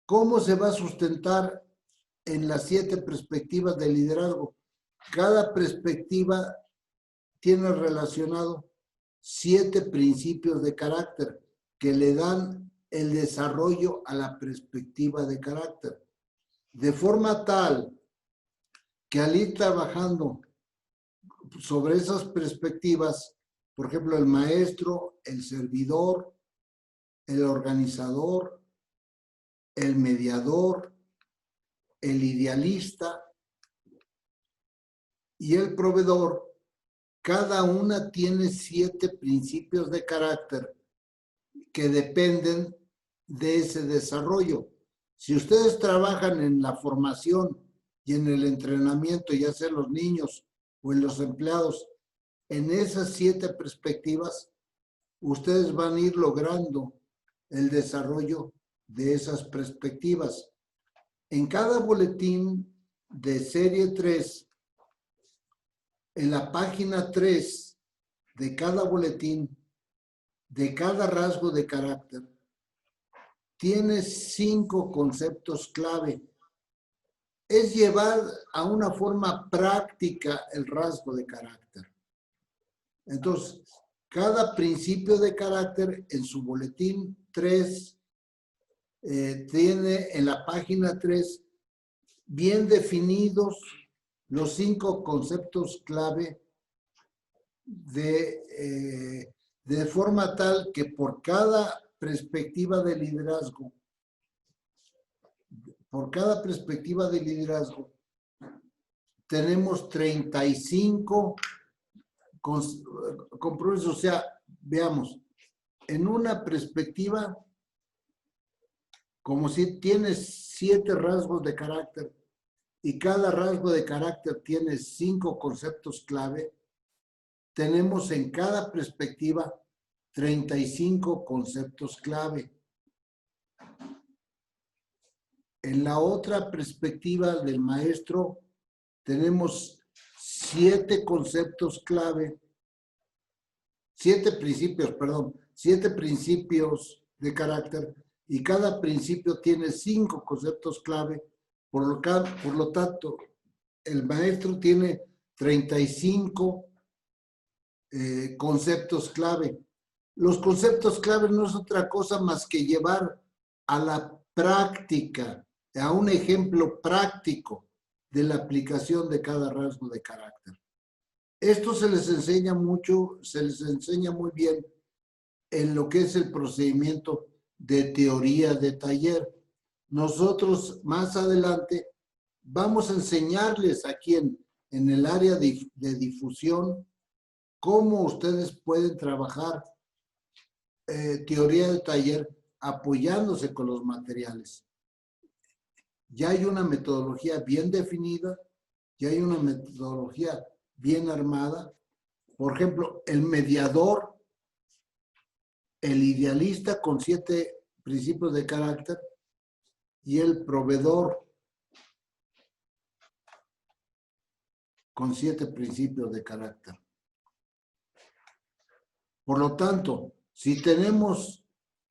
¿Cómo se va a sustentar en las 7 perspectivas de liderazgo? Cada perspectiva tiene relacionado 7 principios de carácter que le dan el desarrollo a la perspectiva de carácter. De forma tal que al ir trabajando sobre esas perspectivas, Por ejemplo, el maestro, el servidor, el organizador, el mediador, el idealista y el proveedor. Cada una tiene 7 principios de carácter que dependen de ese desarrollo. Si ustedes trabajan en la formación y en el entrenamiento, ya sea en los niños o en los empleados, en esas 7 perspectivas, ustedes van a ir logrando el desarrollo de esas perspectivas. En cada boletín de serie 3, en la página 3 de cada boletín, de cada rasgo de carácter, tiene 5 conceptos clave. Es llevar a una forma práctica el rasgo de carácter. Entonces, cada principio de carácter en su boletín 3 tiene en la página 3 bien definidos los 5 conceptos clave de forma tal que por cada perspectiva de liderazgo, tenemos 35 compromisos. O sea, veamos, en una perspectiva, como si tienes 7 rasgos de carácter y cada rasgo de carácter tiene 5 conceptos clave, tenemos en cada perspectiva 35 conceptos clave. En la otra perspectiva del maestro tenemos 7 conceptos clave, 7 principios de carácter, y cada principio tiene 5 conceptos clave. Por lo tanto, el maestro tiene 35 conceptos clave. Los conceptos clave no es otra cosa más que llevar a la práctica, a un ejemplo práctico de la aplicación de cada rasgo de carácter. Esto se les enseña mucho, se les enseña muy bien en lo que es el procedimiento de teoría de taller. Nosotros más adelante vamos a enseñarles aquí en el área de difusión cómo ustedes pueden trabajar teoría de taller apoyándose con los materiales. Ya hay una metodología bien definida, ya hay una metodología bien armada. Por ejemplo, el mediador, el idealista con 7 principios de carácter y el proveedor con 7 principios de carácter. Por lo tanto, si tenemos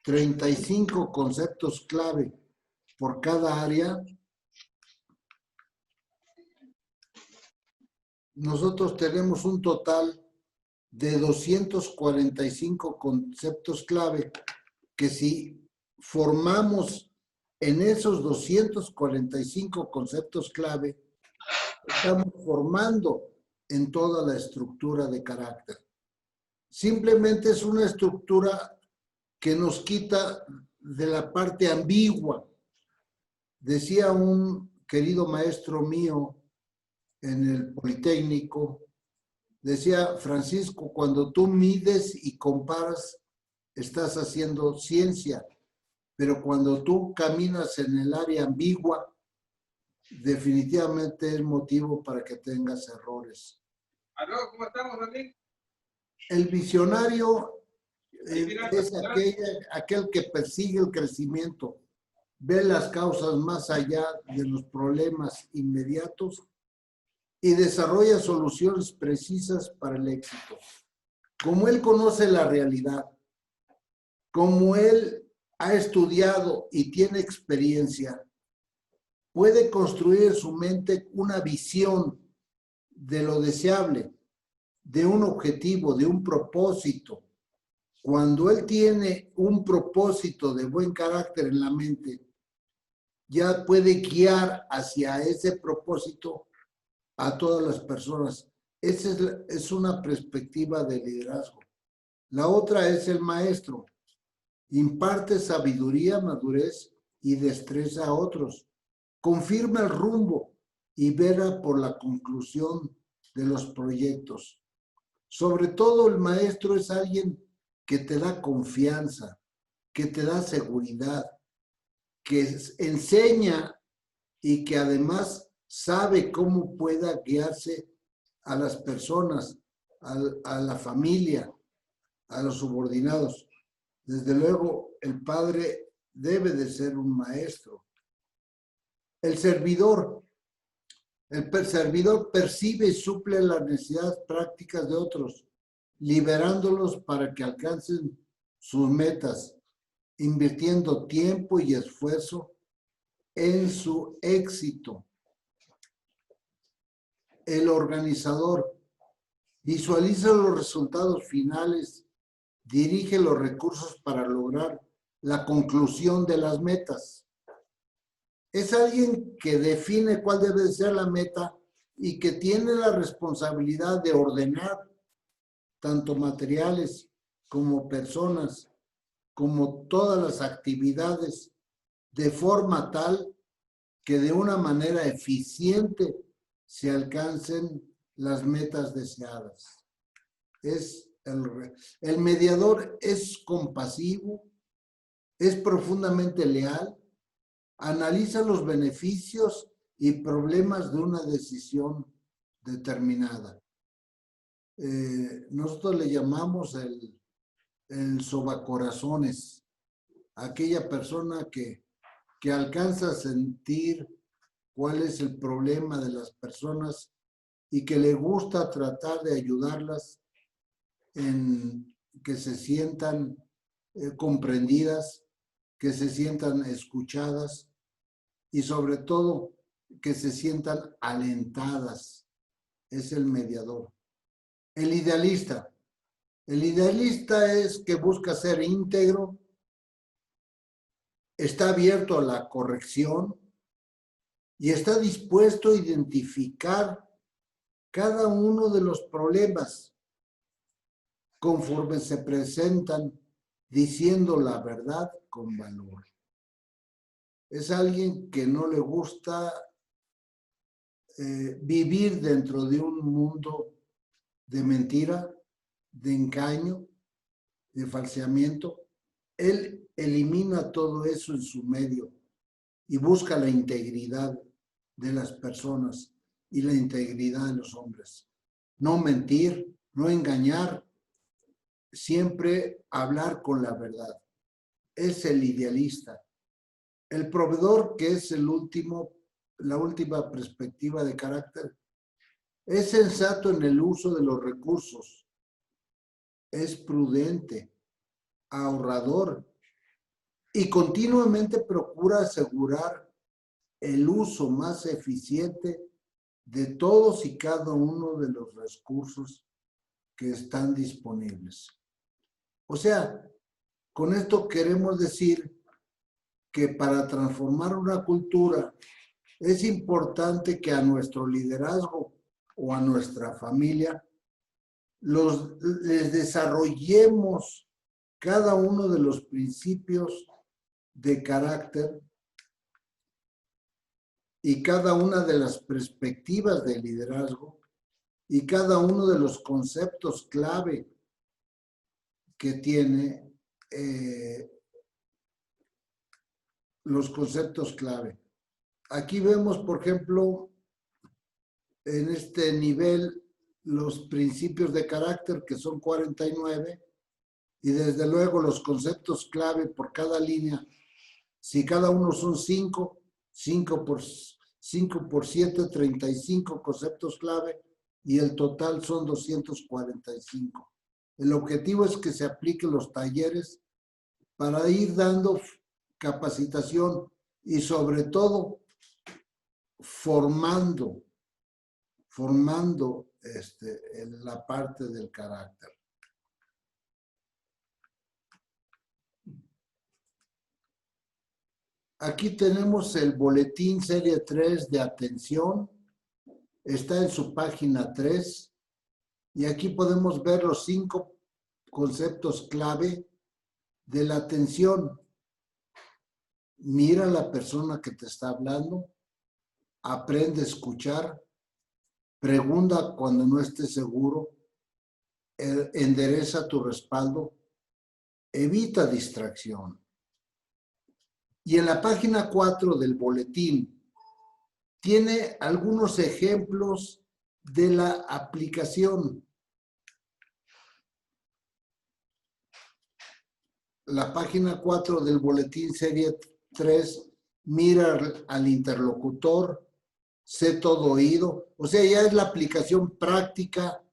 35 conceptos clave por cada área, nosotros tenemos un total de 245 conceptos clave que si formamos en esos 245 conceptos clave, estamos formando en toda la estructura de carácter. Simplemente es una estructura que nos quita de la parte ambigua. Decía un querido maestro mío en el Politécnico, decía: Francisco, cuando tú mides y comparas, estás haciendo ciencia, pero cuando tú caminas en el área ambigua, definitivamente es motivo para que tengas errores. Aló, ¿cómo estamos, Dani? El visionario es aquel que persigue el crecimiento, ve las causas más allá de los problemas inmediatos y desarrolla soluciones precisas para el éxito. Como él conoce la realidad, como él ha estudiado y tiene experiencia, puede construir en su mente una visión de lo deseable, de un objetivo, de un propósito. Cuando él tiene un propósito de buen carácter en la mente, ya puede guiar hacia ese propósito a todas las personas. Esa es una perspectiva de liderazgo. La otra es el maestro. Imparte sabiduría, madurez y destreza a otros. Confirma el rumbo y vela por la conclusión de los proyectos. Sobre todo, el maestro es alguien que te da confianza, que te da seguridad, que enseña y que además sabe cómo pueda guiarse a las personas, a la familia, a los subordinados. Desde luego, el padre debe de ser un maestro. El servidor percibe y suple las necesidades prácticas de otros, liberándolos para que alcancen sus metas, invirtiendo tiempo y esfuerzo en su éxito. El organizador visualiza los resultados finales, dirige los recursos para lograr la conclusión de las metas. Es alguien que define cuál debe ser la meta y que tiene la responsabilidad de ordenar tanto materiales como personas, como todas las actividades, de forma tal que de una manera eficiente se alcancen las metas deseadas. El mediador es compasivo, es profundamente leal, analiza los beneficios y problemas de una decisión determinada. Nosotros le llamamos el sobacorazones, aquella persona que alcanza a sentir cuál es el problema de las personas y que le gusta tratar de ayudarlas en que se sientan comprendidas, que se sientan escuchadas y sobre todo que se sientan alentadas. Es el mediador. El idealista. El idealista es que busca ser íntegro, está abierto a la corrección y está dispuesto a identificar cada uno de los problemas conforme se presentan, diciendo la verdad con valor. Es alguien que no le gusta vivir dentro de un mundo de mentira, de engaño, de falseamiento. Él elimina todo eso en su medio y busca la integridad de las personas y la integridad de los hombres. No mentir, no engañar, siempre hablar con la verdad. Es el idealista. El proveedor, que es la última perspectiva de carácter, es sensato en el uso de los recursos, es prudente, ahorrador y continuamente procura asegurar el uso más eficiente de todos y cada uno de los recursos que están disponibles. O sea, con esto queremos decir que para transformar una cultura es importante que a nuestro liderazgo o a nuestra familia les desarrollemos cada uno de los principios de carácter y cada una de las perspectivas de liderazgo y cada uno de los conceptos clave que tiene los conceptos clave. Aquí vemos, por ejemplo, en este nivel, los principios de carácter, que son 49, y desde luego los conceptos clave por cada línea. Si cada uno son 5 por 7, 35 conceptos clave, y el total son 245. El objetivo es que se apliquen los talleres para ir dando capacitación y sobre todo formando en la parte del carácter. Aquí tenemos el boletín serie 3 de atención. Está en su página 3 y aquí podemos ver los 5 conceptos clave de la atención. Mira a la persona que te está hablando, aprende a escuchar, pregunta cuando no estés seguro, endereza tu respaldo, evita distracción. Y en la página 4 del boletín tiene algunos ejemplos de la aplicación. La página 4 del boletín serie 3, mira al interlocutor, sé todo oído. O sea, ya es la aplicación práctica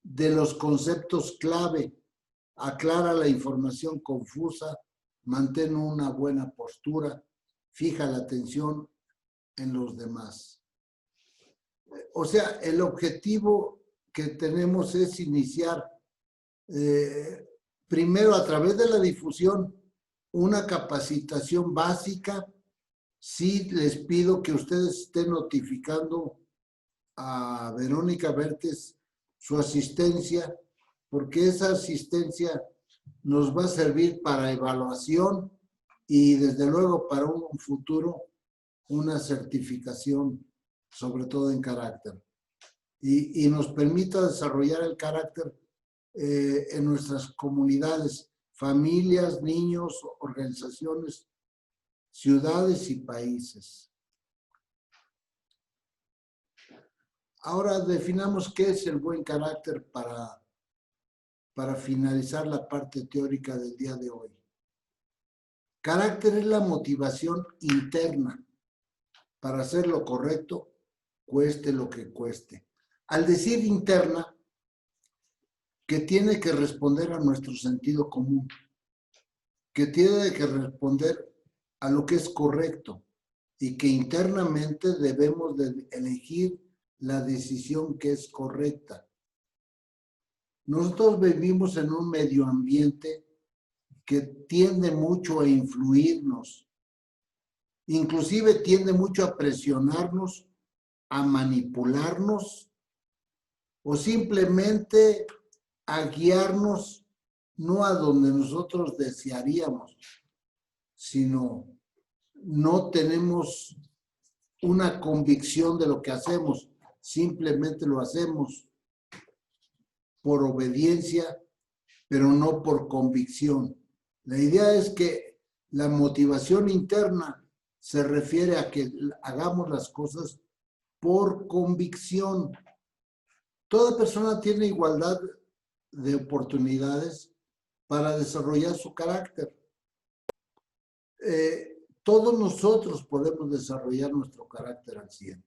de los conceptos clave. Aclara la información confusa, mantén una buena postura, fija la atención en los demás. O sea, el objetivo que tenemos es iniciar primero a través de la difusión una capacitación básica. Sí les pido que ustedes estén notificando a Verónica Bertes su asistencia, porque esa asistencia nos va a servir para evaluación y desde luego para un futuro una certificación, sobre todo en carácter. Y nos permita desarrollar el carácter en nuestras comunidades, familias, niños, organizaciones, ciudades y países. Ahora definamos qué es el buen carácter para finalizar la parte teórica del día de hoy. Carácter es la motivación interna para hacer lo correcto, cueste lo que cueste. Al decir interna, que tiene que responder a nuestro sentido común, que tiene que responder a lo que es correcto y que internamente debemos de elegir la decisión que es correcta. Nosotros vivimos en un medio ambiente que tiende mucho a influirnos, inclusive tiende mucho a presionarnos, a manipularnos o simplemente a guiarnos no a donde nosotros desearíamos, sino no tenemos una convicción de lo que hacemos, simplemente lo hacemos por obediencia, pero no por convicción. La idea es que la motivación interna se refiere a que hagamos las cosas por convicción. Toda persona tiene igualdad de oportunidades para desarrollar su carácter. Todos nosotros podemos desarrollar nuestro carácter al 100.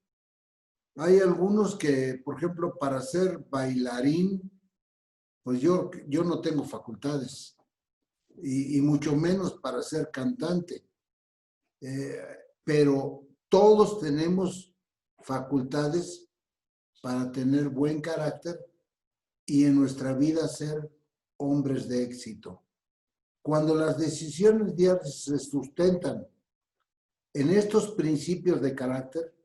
Hay algunos que, por ejemplo, para ser bailarín, pues yo no tengo facultades, y mucho menos para ser cantante. Pero todos tenemos facultades para tener buen carácter y en nuestra vida ser hombres de éxito. Cuando las decisiones diarias se sustentan en estos principios de carácter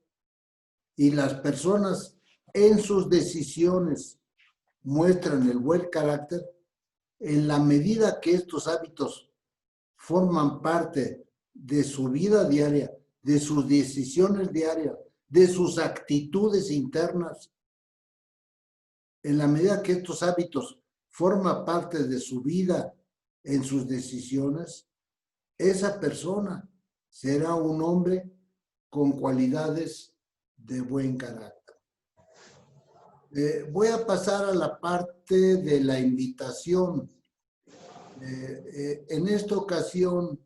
y las personas en sus decisiones muestran el buen carácter, en la medida que estos hábitos forman parte de su vida diaria, de sus decisiones diarias, de sus actitudes internas, en la medida que estos hábitos forman parte de su vida en sus decisiones, esa persona será un hombre con cualidades de buen carácter. Voy a pasar a la parte de la invitación. En esta ocasión,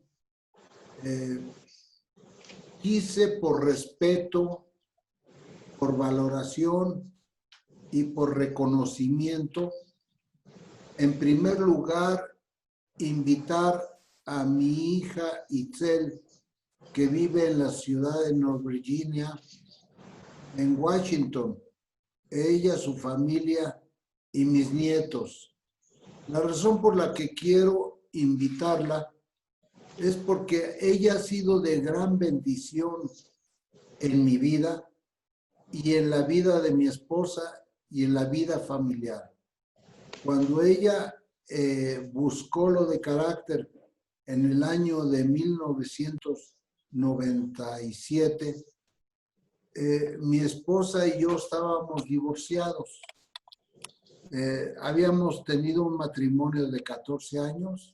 quise por respeto, por valoración y por reconocimiento, en primer lugar, invitar a mi hija Itzel, que vive en la ciudad de North Virginia, en Washington, ella, su familia y mis nietos. La razón por la que quiero invitarla es porque ella ha sido de gran bendición en mi vida y en la vida de mi esposa y en la vida familiar. Cuando ella buscó lo de carácter en el año de 1997. Mi esposa y yo estábamos divorciados. Habíamos tenido un matrimonio de 14 años.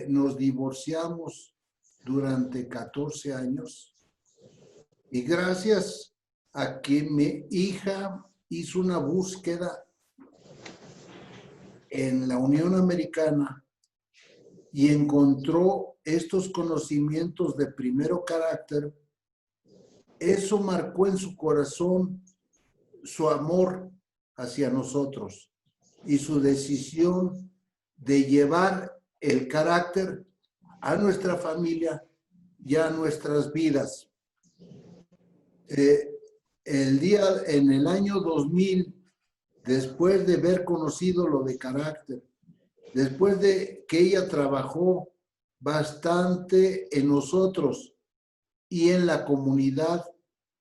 Nos divorciamos durante 14 años. Y gracias a que mi hija hizo una búsqueda en la Unión Americana y encontró estos conocimientos de primero carácter, eso marcó en su corazón su amor hacia nosotros y su decisión de llevar el carácter a nuestra familia y a nuestras vidas. En el año 2000, después de haber conocido lo de carácter, después de que ella trabajó bastante en nosotros y en la comunidad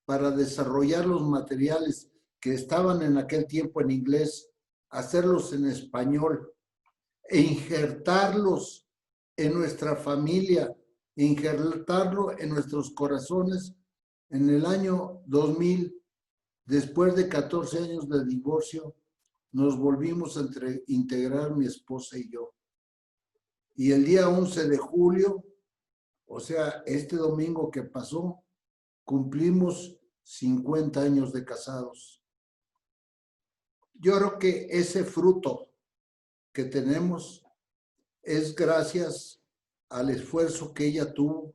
para desarrollar los materiales que estaban en aquel tiempo en inglés, hacerlos en español e injertarlos en nuestra familia, injertarlo en nuestros corazones. En el año 2000, después de 14 años de divorcio, nos volvimos a integrar mi esposa y yo. Y el día 11 de julio, o sea, este domingo que pasó, cumplimos 50 años de casados. Yo creo que ese fruto que tenemos es gracias al esfuerzo que ella tuvo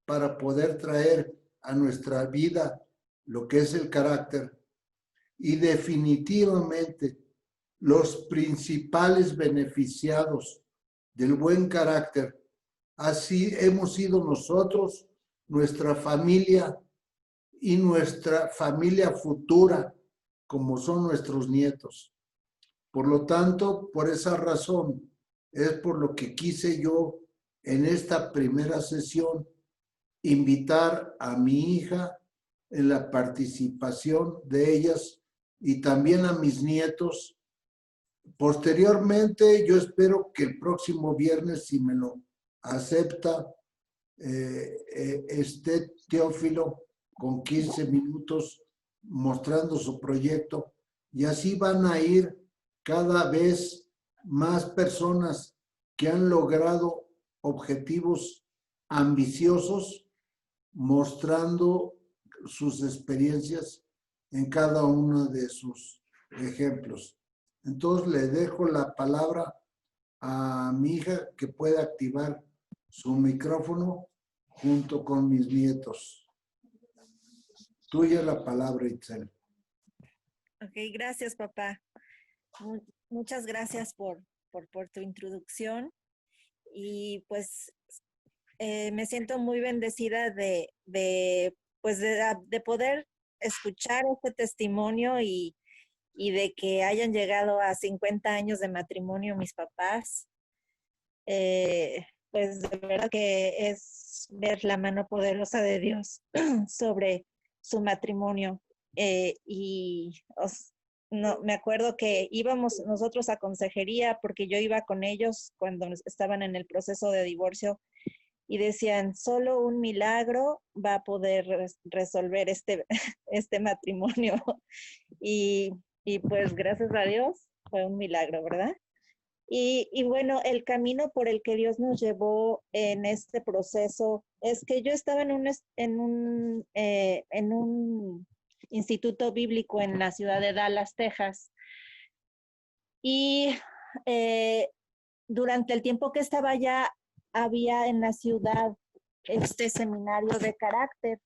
para poder traer a nuestra vida lo que es el carácter. Y definitivamente los principales beneficiados del buen carácter, así hemos sido nosotros, nuestra familia y nuestra familia futura, como son nuestros nietos. Por lo tanto, por esa razón, es por lo que quise yo en esta primera sesión invitar a mi hija en la participación de ellas y también a mis nietos. Posteriormente, yo espero que el próximo viernes, si me lo acepta, esté Teófilo con 15 minutos mostrando su proyecto, y así van a ir cada vez más personas que han logrado objetivos ambiciosos, mostrando sus experiencias en cada uno de sus ejemplos. Entonces le dejo la palabra a mi hija que pueda activar su micrófono junto con mis nietos. Tuya la palabra, Itzel. Ok, gracias, papá. Muchas gracias por tu introducción. Y pues me siento muy bendecida de poder escuchar este testimonio y de que hayan llegado a 50 años de matrimonio mis papás. Pues de verdad que es ver la mano poderosa de Dios sobre su matrimonio. No, me acuerdo que íbamos nosotros a consejería porque yo iba con ellos cuando estaban en el proceso de divorcio y decían, solo un milagro va a poder resolver este matrimonio. Y pues gracias a Dios fue un milagro, ¿verdad? Y bueno, el camino por el que Dios nos llevó en este proceso es que yo estaba en un instituto bíblico en la ciudad de Dallas, Texas. Y durante el tiempo que estaba allá, había en la ciudad este seminario de carácter.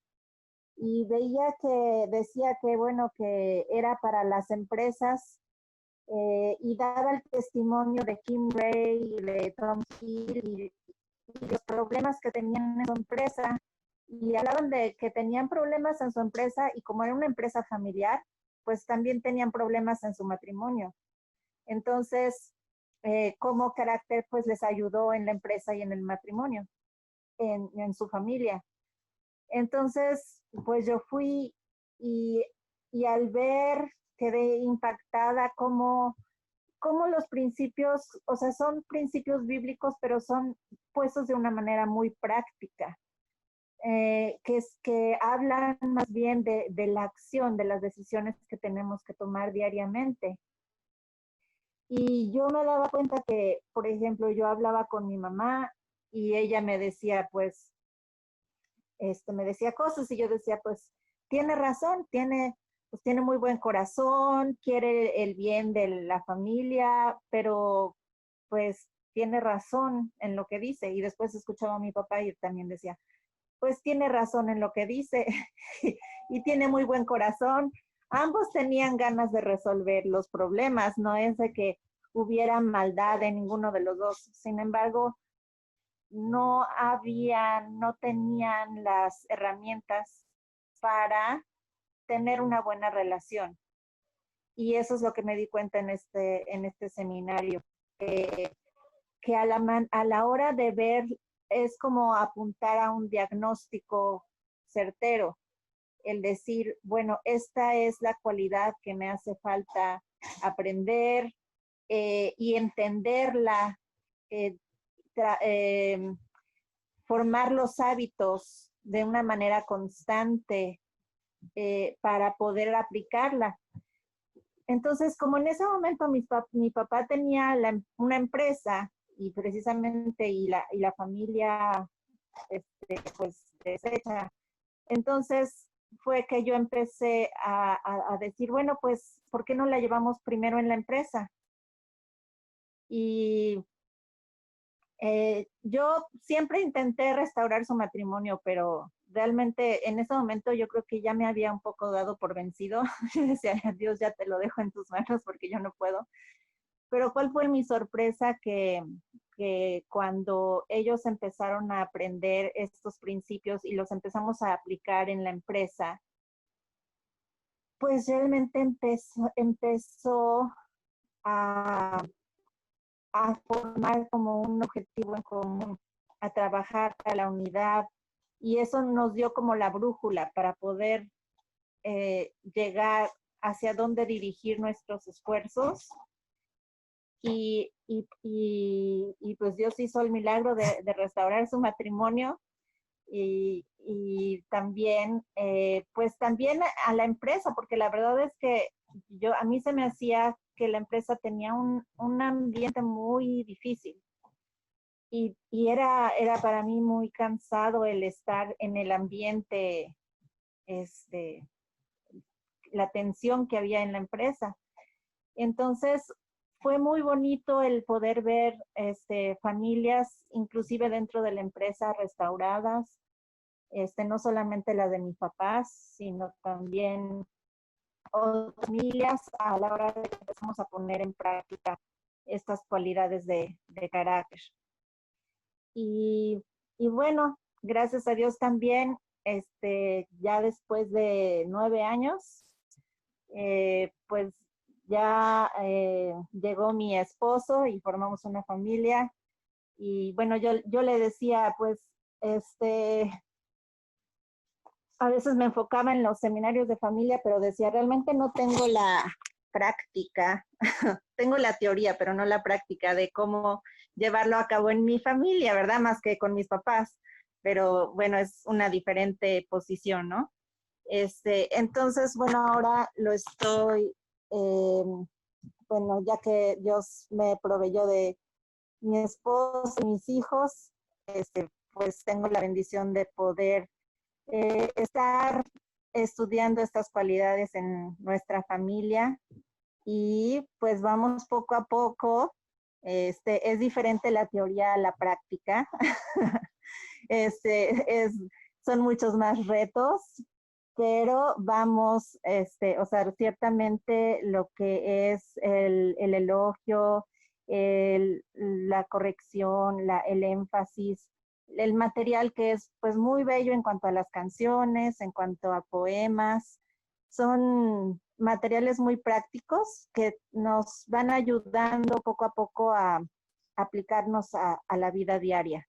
Y veía que decía que, bueno, que era para las empresas. Y daba el testimonio de Kim Ray y de Tom Hill y los problemas que tenían en su empresa, y hablaban de que tenían problemas en su empresa y como era una empresa familiar, pues también tenían problemas en su matrimonio. Entonces, como carácter pues les ayudó en la empresa y en el matrimonio, en su familia. Entonces, pues yo fui y al ver quedé impactada como cómo los principios, o sea, son principios bíblicos, pero son puestos de una manera muy práctica, que hablan más bien de la acción, de las decisiones que tenemos que tomar diariamente. Y yo me daba cuenta que, por ejemplo, yo hablaba con mi mamá y ella me decía, pues, me decía cosas y yo decía, pues, tiene razón, pues tiene muy buen corazón, quiere el bien de la familia, pero pues tiene razón en lo que dice. Y después escuchaba a mi papá y también decía, pues tiene razón en lo que dice y tiene muy buen corazón. Ambos tenían ganas de resolver los problemas, no es de que hubiera maldad en ninguno de los dos. Sin embargo, no tenían las herramientas para tener una buena relación. Y eso es lo que me di cuenta en este seminario, que a la hora de ver es como apuntar a un diagnóstico certero, el decir, bueno, esta es la cualidad que me hace falta aprender y entenderla, eh, formar los hábitos de una manera constante para poder aplicarla. Entonces, como en ese momento mi papá tenía una empresa y precisamente y la familia pues deshecha, entonces fue que yo empecé a decir, bueno, pues, ¿por qué no la llevamos primero en la empresa? Y yo siempre intenté restaurar su matrimonio, pero realmente en ese momento yo creo que ya me había un poco dado por vencido. Yo decía, Dios, ya te lo dejo en tus manos porque yo no puedo. Pero ¿cuál fue mi sorpresa? Que cuando ellos empezaron a aprender estos principios y los empezamos a aplicar en la empresa, pues realmente empezó a formar como un objetivo en común, a trabajar para la unidad. Y eso nos dio como la brújula para poder llegar hacia dónde dirigir nuestros esfuerzos. Y pues Dios hizo el milagro de restaurar su matrimonio y también, pues también a la empresa, porque la verdad es que a mí se me hacía que la empresa tenía un ambiente muy difícil y era para mí muy cansado el estar en el ambiente, la tensión que había en la empresa. Entonces, fue muy bonito el poder ver familias, inclusive dentro de la empresa, restauradas, no solamente la de mis papás, sino también otras familias a la hora de que empezamos a poner en práctica estas cualidades de carácter. Y bueno, gracias a Dios también, ya después de 9 años, pues ya llegó mi esposo y formamos una familia. Y bueno, yo le decía, pues, a veces me enfocaba en los seminarios de familia, pero decía, realmente no tengo la práctica, tengo la teoría, pero no la práctica de cómo llevarlo a cabo en mi familia, ¿verdad? Más que con mis papás. Pero bueno, es una diferente posición, ¿no? Entonces, bueno, ahora lo estoy, bueno, ya que Dios me proveyó de mi esposo y mis hijos, pues tengo la bendición de poder estar estudiando estas cualidades en nuestra familia y pues vamos poco a poco. Es diferente la teoría a la práctica. Son muchos más retos, pero vamos, o sea, ciertamente lo que es el elogio, la corrección, el énfasis, el material que es pues muy bello en cuanto a las canciones, en cuanto a poemas, son materiales muy prácticos que nos van ayudando poco a poco a aplicarnos a la vida diaria.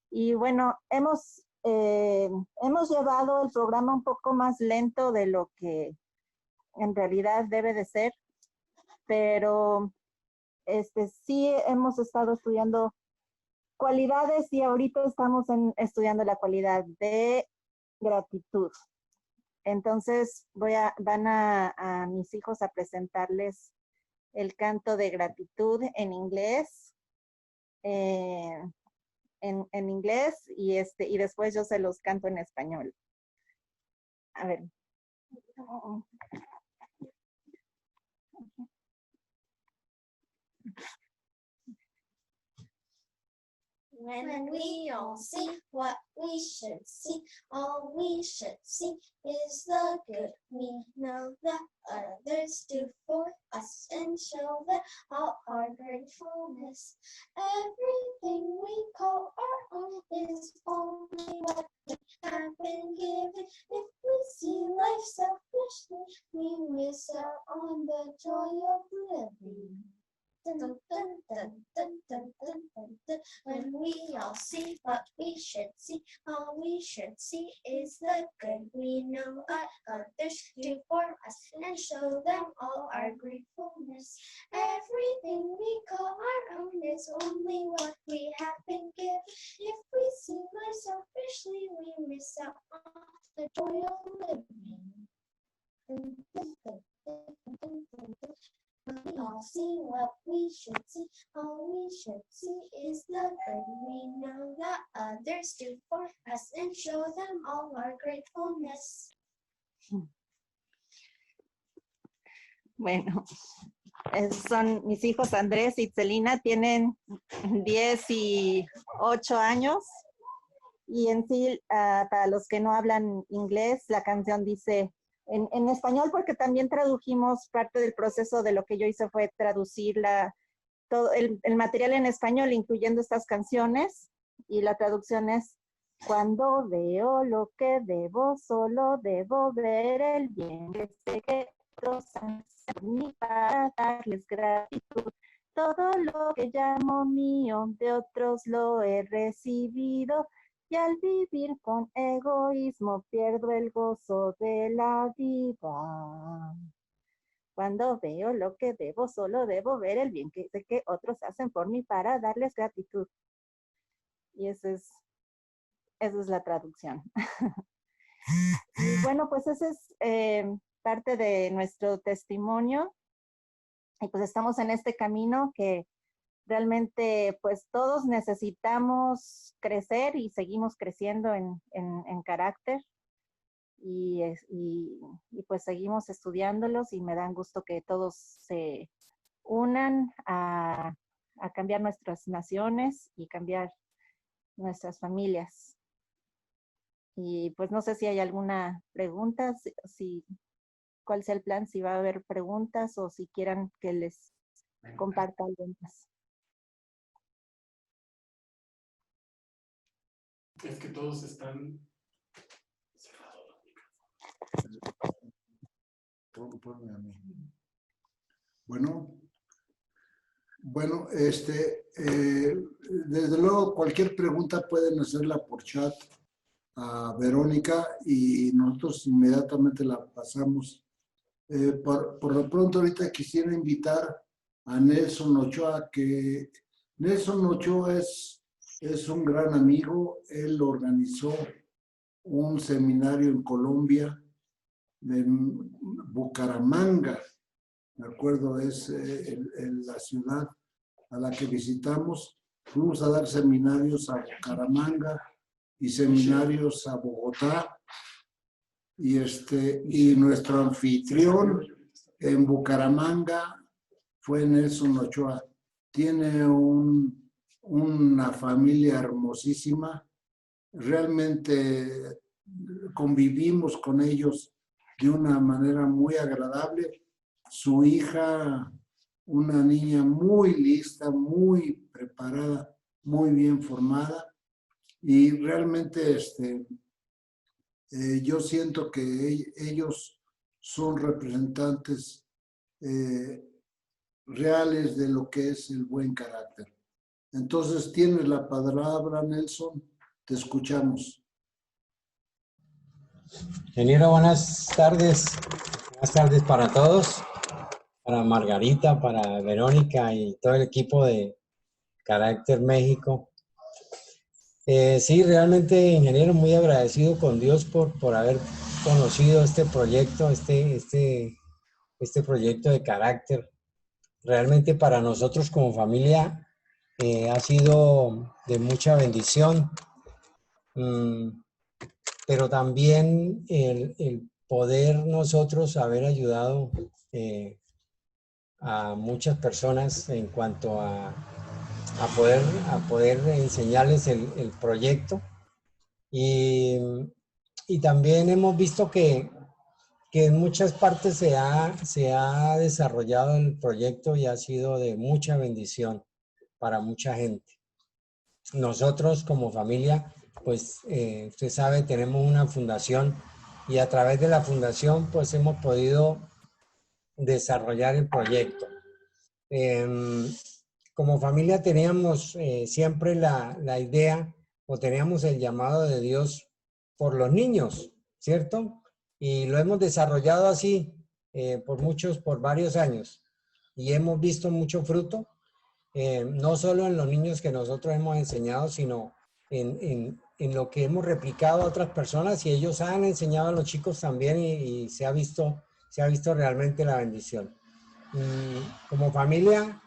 Y bueno, hemos llevado el programa un poco más lento de lo que en realidad debe de ser, pero sí hemos estado estudiando cualidades y ahorita estamos estudiando la cualidad de gratitud. Entonces van a mis hijos a presentarles el canto de gratitud en inglés, en inglés y después yo se los canto en español. A ver. When we all see what we should see, all we should see is the good we know that others do for us and show them all our gratefulness. Everything we call our own is only what we have been given. If we see life selfishly, we miss out on the joy of living. Dun, dun, dun, dun, dun, dun, dun, dun. When we all see what we should see, all we should see is the good we know what others do for us and show them all our gratefulness. Everything we call our own is only what we have been given. If we see life selfishly, we miss out on the joy of living. Dun, dun, dun, dun, dun, dun, dun. We all see what we should see. All we should see is the good we know that others do for us and show them all our gratefulness. Bueno, son mis hijos Andrés y Celina, tienen 10 y 8 años. Y en sí, para los que no hablan inglés, la canción dice en español, porque también tradujimos parte del proceso de lo que yo hice fue traducir todo el material en español, incluyendo estas canciones. Y la traducción es: cuando veo lo que debo, solo debo ver el bien que sé que otros hacen por mí para darles gratitud. Todo lo que llamo mío, de otros lo he recibido. Y al vivir con egoísmo pierdo el gozo de la vida. Cuando veo lo que debo, solo debo ver el bien que sé que otros hacen por mí para darles gratitud. Y esa es la traducción. Y bueno, pues ese es parte de nuestro testimonio. Y pues estamos en este camino que realmente pues todos necesitamos crecer y seguimos creciendo en carácter y pues seguimos estudiándolos y me dan gusto que todos se unan a cambiar nuestras naciones y cambiar nuestras familias. Y pues no sé si hay alguna pregunta, cuál sea el plan, si va a haber preguntas o si quieran que les comparta algo más. Es que todos están cerrados. Ponme a mí. Bueno, desde luego cualquier pregunta pueden hacerla por chat a Verónica y nosotros inmediatamente la pasamos. Por lo pronto ahorita quisiera invitar a Nelson Ochoa, que Nelson Ochoa es un gran amigo. Él organizó un seminario en Colombia, en Bucaramanga, me acuerdo, es la ciudad a la que visitamos. Fuimos a dar seminarios a Bucaramanga y seminarios a Bogotá. Y nuestro anfitrión en Bucaramanga fue Nelson Ochoa. Tiene una familia hermosísima. Realmente convivimos con ellos de una manera muy agradable. Su hija, una niña muy lista, muy preparada, muy bien formada. Y realmente yo siento que ellos son representantes reales de lo que es el buen carácter. Entonces, tienes la palabra, Nelson. Te escuchamos. Ingeniero, buenas tardes. Buenas tardes para todos. para Margarita, para Verónica y todo el equipo de Carácter México. Sí, realmente, ingeniero, muy agradecido con Dios por haber conocido este proyecto, este proyecto de Carácter. Realmente para nosotros como familia ha sido de mucha bendición, pero también el poder nosotros haber ayudado a muchas personas en cuanto a poder enseñarles el proyecto. Y también hemos visto que en muchas partes se ha desarrollado el proyecto y ha sido de mucha bendición para mucha gente. Nosotros como familia, pues usted sabe, tenemos una fundación y a través de la fundación pues hemos podido desarrollar el proyecto. Como familia teníamos siempre la idea o teníamos el llamado de Dios por los niños, ¿cierto? Y lo hemos desarrollado así por varios años y hemos visto mucho fruto, no solo en los niños que nosotros hemos enseñado, sino en lo que hemos replicado a otras personas y ellos han enseñado a los chicos también y se ha visto realmente la bendición. Y como familia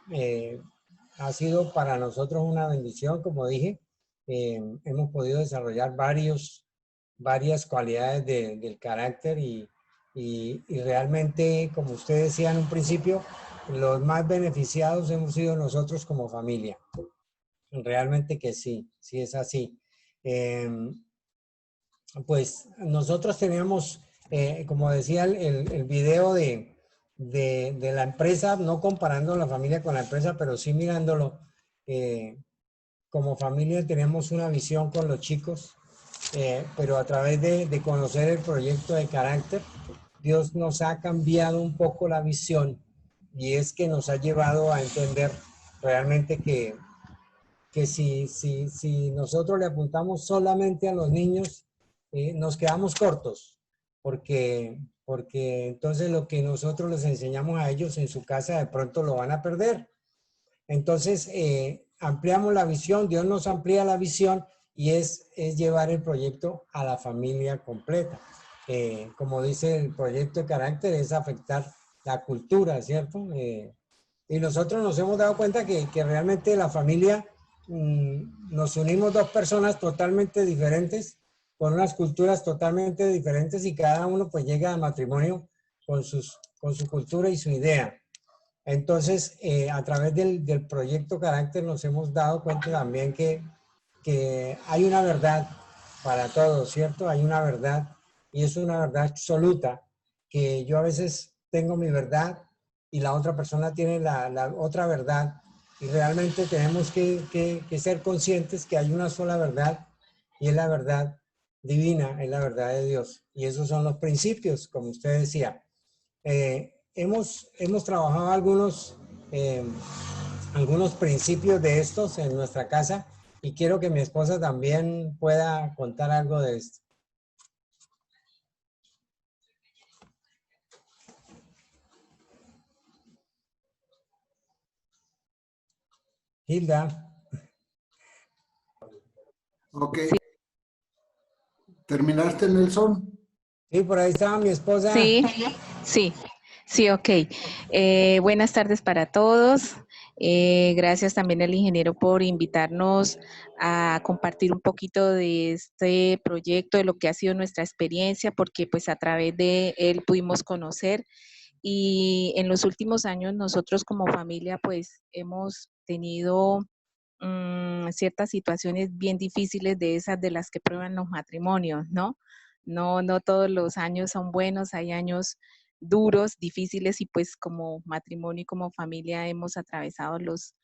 ha sido para nosotros una bendición, como dije, hemos podido desarrollar varias cualidades del carácter y realmente, como usted decía en un principio, los más beneficiados hemos sido nosotros como familia. Realmente que sí es así. Pues nosotros teníamos, como decía el video de la empresa, no comparando la familia con la empresa, pero sí mirándolo, como familia tenemos una visión con los chicos, pero a través de conocer el proyecto de Carácter, Dios nos ha cambiado un poco la visión y es que nos ha llevado a entender realmente que si nosotros le apuntamos solamente a los niños, nos quedamos cortos, porque entonces lo que nosotros les enseñamos a ellos en su casa de pronto lo van a perder. Entonces, ampliamos la visión, Dios nos amplía la visión y es llevar el proyecto a la familia completa. Como dice el proyecto de Carácter, es afectar la cultura, ¿cierto? Y nosotros nos hemos dado cuenta que realmente la familia, nos unimos dos personas totalmente diferentes, con unas culturas totalmente diferentes y cada uno pues llega al matrimonio con su cultura y su idea. Entonces, a través del proyecto Carácter nos hemos dado cuenta también que hay una verdad para todos, ¿cierto? Hay una verdad y es una verdad absoluta, que yo a veces tengo mi verdad y la otra persona tiene la otra verdad y realmente tenemos que ser conscientes que hay una sola verdad y es la verdad divina, es la verdad de Dios. Y esos son los principios, como usted decía. Hemos trabajado algunos principios de estos en nuestra casa y quiero que mi esposa también pueda contar algo de esto. Hilda. Ok. ¿Terminaste, Nelson? Sí, por ahí estaba mi esposa. Sí, ok. Buenas tardes para todos. Gracias también al ingeniero por invitarnos a compartir un poquito de este proyecto, de lo que ha sido nuestra experiencia, porque pues a través de él pudimos conocer y en los últimos años nosotros como familia pues hemos tenido ciertas situaciones bien difíciles de esas de las que prueban los matrimonios, ¿no? No todos los años son buenos, hay años duros, difíciles y pues como matrimonio y como familia hemos atravesado los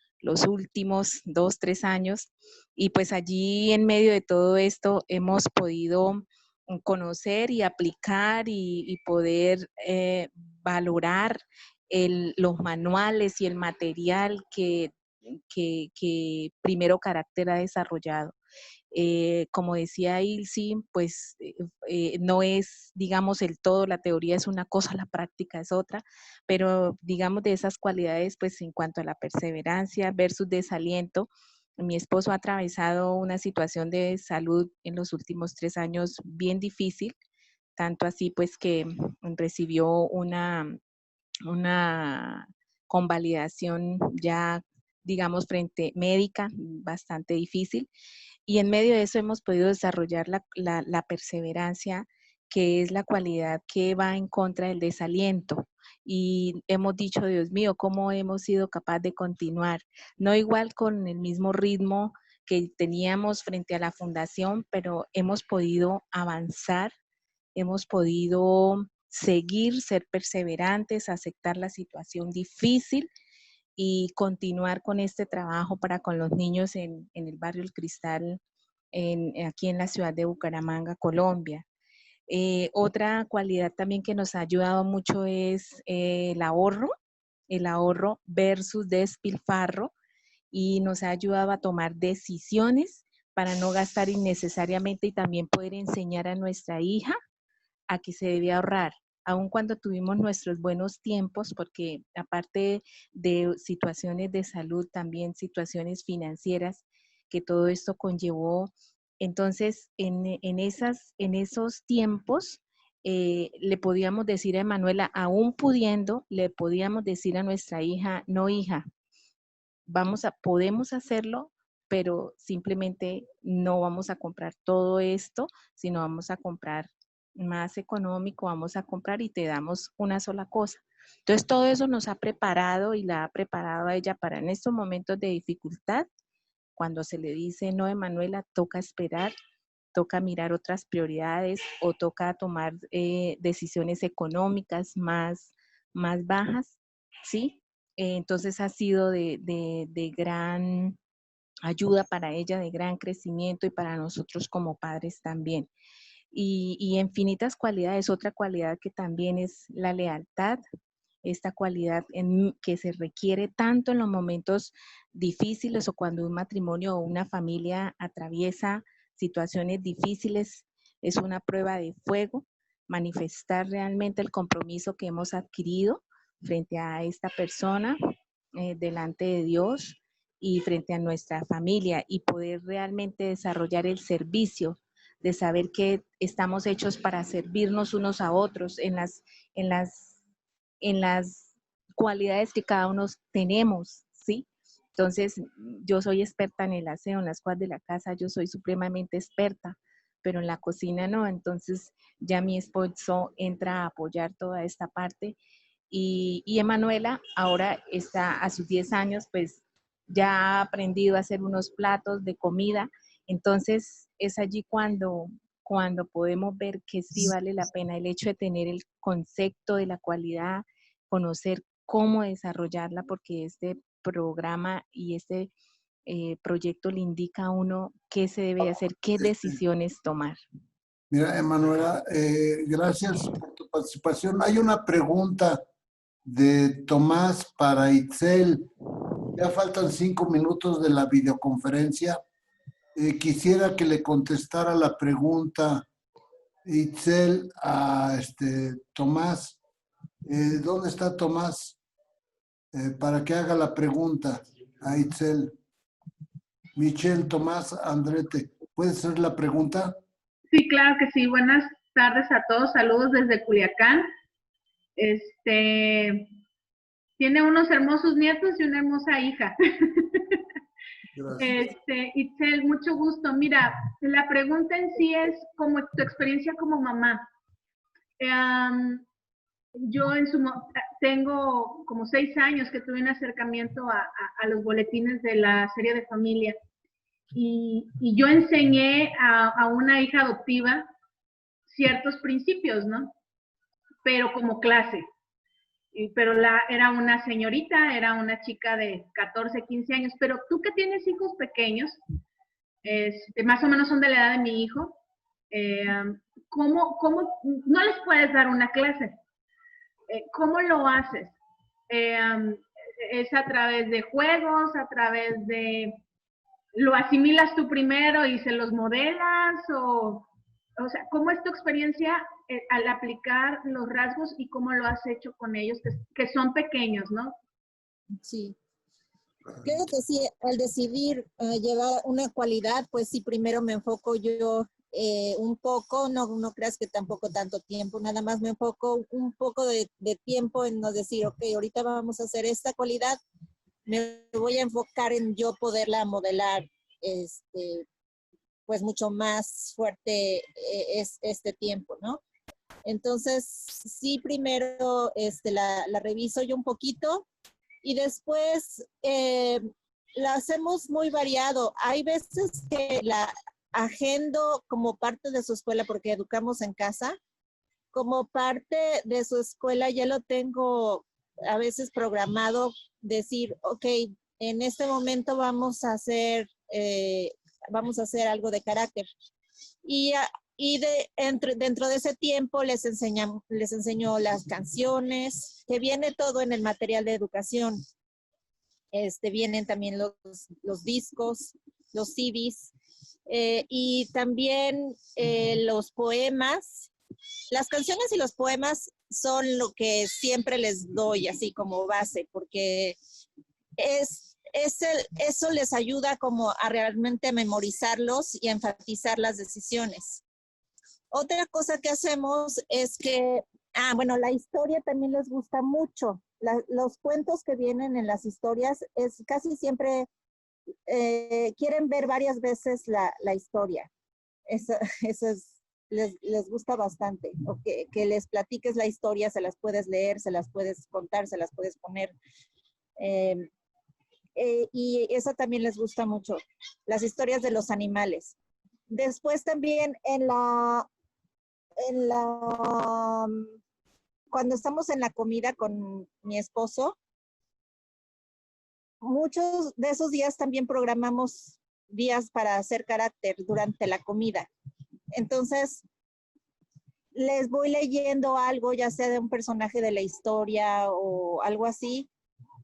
últimos 2, 3 años y pues allí en medio de todo esto hemos podido conocer y aplicar y poder valorar los manuales y el material que primero Carácter ha desarrollado. Como decía Ilse, pues no es, digamos, el todo, la teoría es una cosa, la práctica es otra, pero digamos de esas cualidades, pues en cuanto a la perseverancia versus desaliento, mi esposo ha atravesado una situación de salud en los últimos 3 años bien difícil, tanto así pues que recibió una convalidación ya, digamos, frente médica, bastante difícil. Y en medio de eso hemos podido desarrollar la perseverancia, que es la cualidad que va en contra del desaliento. Y hemos dicho, Dios mío, ¿cómo hemos sido capaces de continuar? No igual con el mismo ritmo que teníamos frente a la fundación, pero hemos podido avanzar, hemos podido seguir, ser perseverantes, aceptar la situación difícil y continuar con este trabajo para con los niños en el barrio El Cristal, aquí en la ciudad de Bucaramanga, Colombia. Otra cualidad también que nos ha ayudado mucho es el ahorro versus despilfarro, y nos ha ayudado a tomar decisiones para no gastar innecesariamente y también poder enseñar a nuestra hija a que se debe ahorrar, aun cuando tuvimos nuestros buenos tiempos, porque aparte de situaciones de salud, también situaciones financieras que todo esto conllevó. Entonces, en esos tiempos, le podíamos decir a Emanuela, aún pudiendo, le podíamos decir a nuestra hija, no hija, podemos hacerlo, pero simplemente no vamos a comprar todo esto, sino vamos a comprar más económico, vamos a comprar y te damos una sola cosa. Entonces todo eso nos ha preparado y la ha preparado a ella para en estos momentos de dificultad, cuando se le dice, no, Emanuela, toca esperar, toca mirar otras prioridades o toca tomar decisiones económicas más bajas, ¿sí? Entonces ha sido de gran ayuda para ella, de gran crecimiento y para nosotros como padres también. Y infinitas cualidades. Otra cualidad que también es la lealtad, esta cualidad que se requiere tanto en los momentos difíciles o cuando un matrimonio o una familia atraviesa situaciones difíciles. Es una prueba de fuego, manifestar realmente el compromiso que hemos adquirido frente a esta persona, delante de Dios y frente a nuestra familia, y poder realmente desarrollar el servicio, de saber que estamos hechos para servirnos unos a otros en las cualidades que cada uno tenemos, ¿sí? Entonces, yo soy experta en el aseo, en las cosas de la casa, yo soy supremamente experta, pero en la cocina no. Entonces, ya mi esposo entra a apoyar toda esta parte. Y Emanuela ahora está a sus 10 años, pues ya ha aprendido a hacer unos platos de comida. Entonces, es allí cuando podemos ver que sí vale la pena el hecho de tener el concepto de la cualidad, conocer cómo desarrollarla, porque este programa y este proyecto le indica a uno qué se debe hacer, qué decisiones tomar. Mira, Emanuela, gracias por tu participación. Hay una pregunta de Tomás para Itzel. Ya faltan 5 minutos de la videoconferencia. Quisiera que le contestara la pregunta Itzel a Tomás. ¿Dónde está Tomás? Para que haga la pregunta a Itzel. Michelle, Tomás, Andrete, ¿puede ser la pregunta? Sí, claro que sí. Buenas tardes a todos. Saludos desde Culiacán. Tiene unos hermosos nietos y una hermosa hija. Itzel, mucho gusto. Mira, la pregunta en sí es como tu experiencia como mamá. Yo tengo como 6 años que tuve un acercamiento a los boletines de la serie de familia, y yo enseñé a una hija adoptiva ciertos principios, ¿no? Pero como clase. Pero era una señorita, era una chica de 14, 15 años, pero tú que tienes hijos pequeños, más o menos son de la edad de mi hijo, ¿cómo no les puedes dar una clase? ¿Cómo lo haces? ¿Es a través de juegos, a través de lo asimilas tú primero y se los modelas? O sea, ¿cómo es tu experiencia al aplicar los rasgos y cómo lo has hecho con ellos que son pequeños, ¿no? Sí. Creo que sí, al decidir llevar una cualidad, pues sí, primero me enfoco yo un poco, no creas que tampoco tanto tiempo, nada más me enfoco un poco de tiempo en no decir, ok, ahorita vamos a hacer esta cualidad, me voy a enfocar en yo poderla modelar, pues mucho más fuerte es este tiempo, ¿no? Entonces, sí, primero la reviso yo un poquito y después la hacemos muy variado. Hay veces que la agendo como parte de su escuela porque educamos en casa. Como parte de su escuela ya lo tengo a veces programado, decir, ok, en este momento vamos a hacer algo de carácter. Y dentro de ese tiempo les enseño las canciones, que viene todo en el material de educación. Vienen también los discos, los CDs, y también los poemas. Las canciones y los poemas son lo que siempre les doy así como base, porque eso les ayuda como a realmente memorizarlos y a enfatizar las decisiones. Otra cosa que hacemos es que, bueno, la historia también les gusta mucho. Los cuentos que vienen en las historias es casi siempre quieren ver varias veces la historia. Eso les gusta bastante. O que les platiques la historia, se las puedes leer, se las puedes contar, se las puedes poner. Y eso también les gusta mucho. Las historias de los animales. Después también cuando estamos en la comida con mi esposo, muchos de esos días también programamos días para hacer carácter durante la comida. Entonces, les voy leyendo algo, ya sea de un personaje de la historia o algo así,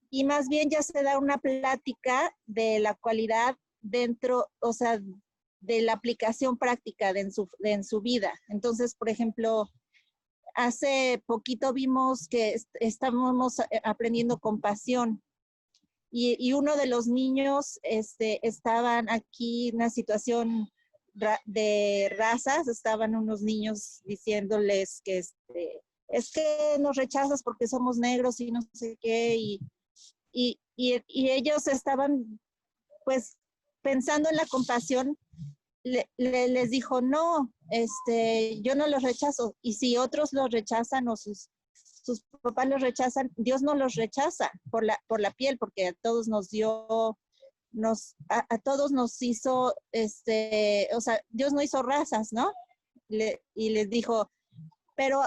y más bien ya se da una plática de la cualidad dentro, o sea, de la aplicación práctica en su vida. Entonces, por ejemplo, hace poquito vimos que estábamos aprendiendo compasión y uno de los niños estaban aquí en una situación de razas, estaban unos niños diciéndoles que es que nos rechazas porque somos negros y no sé qué, y ellos estaban pues pensando en la compasión. Les dijo, no, yo no los rechazo. Y si otros los rechazan o sus papás los rechazan, Dios no los rechaza por la piel, porque a todos nos dio, a todos nos hizo, o sea, Dios no hizo razas, ¿no? Y les dijo, pero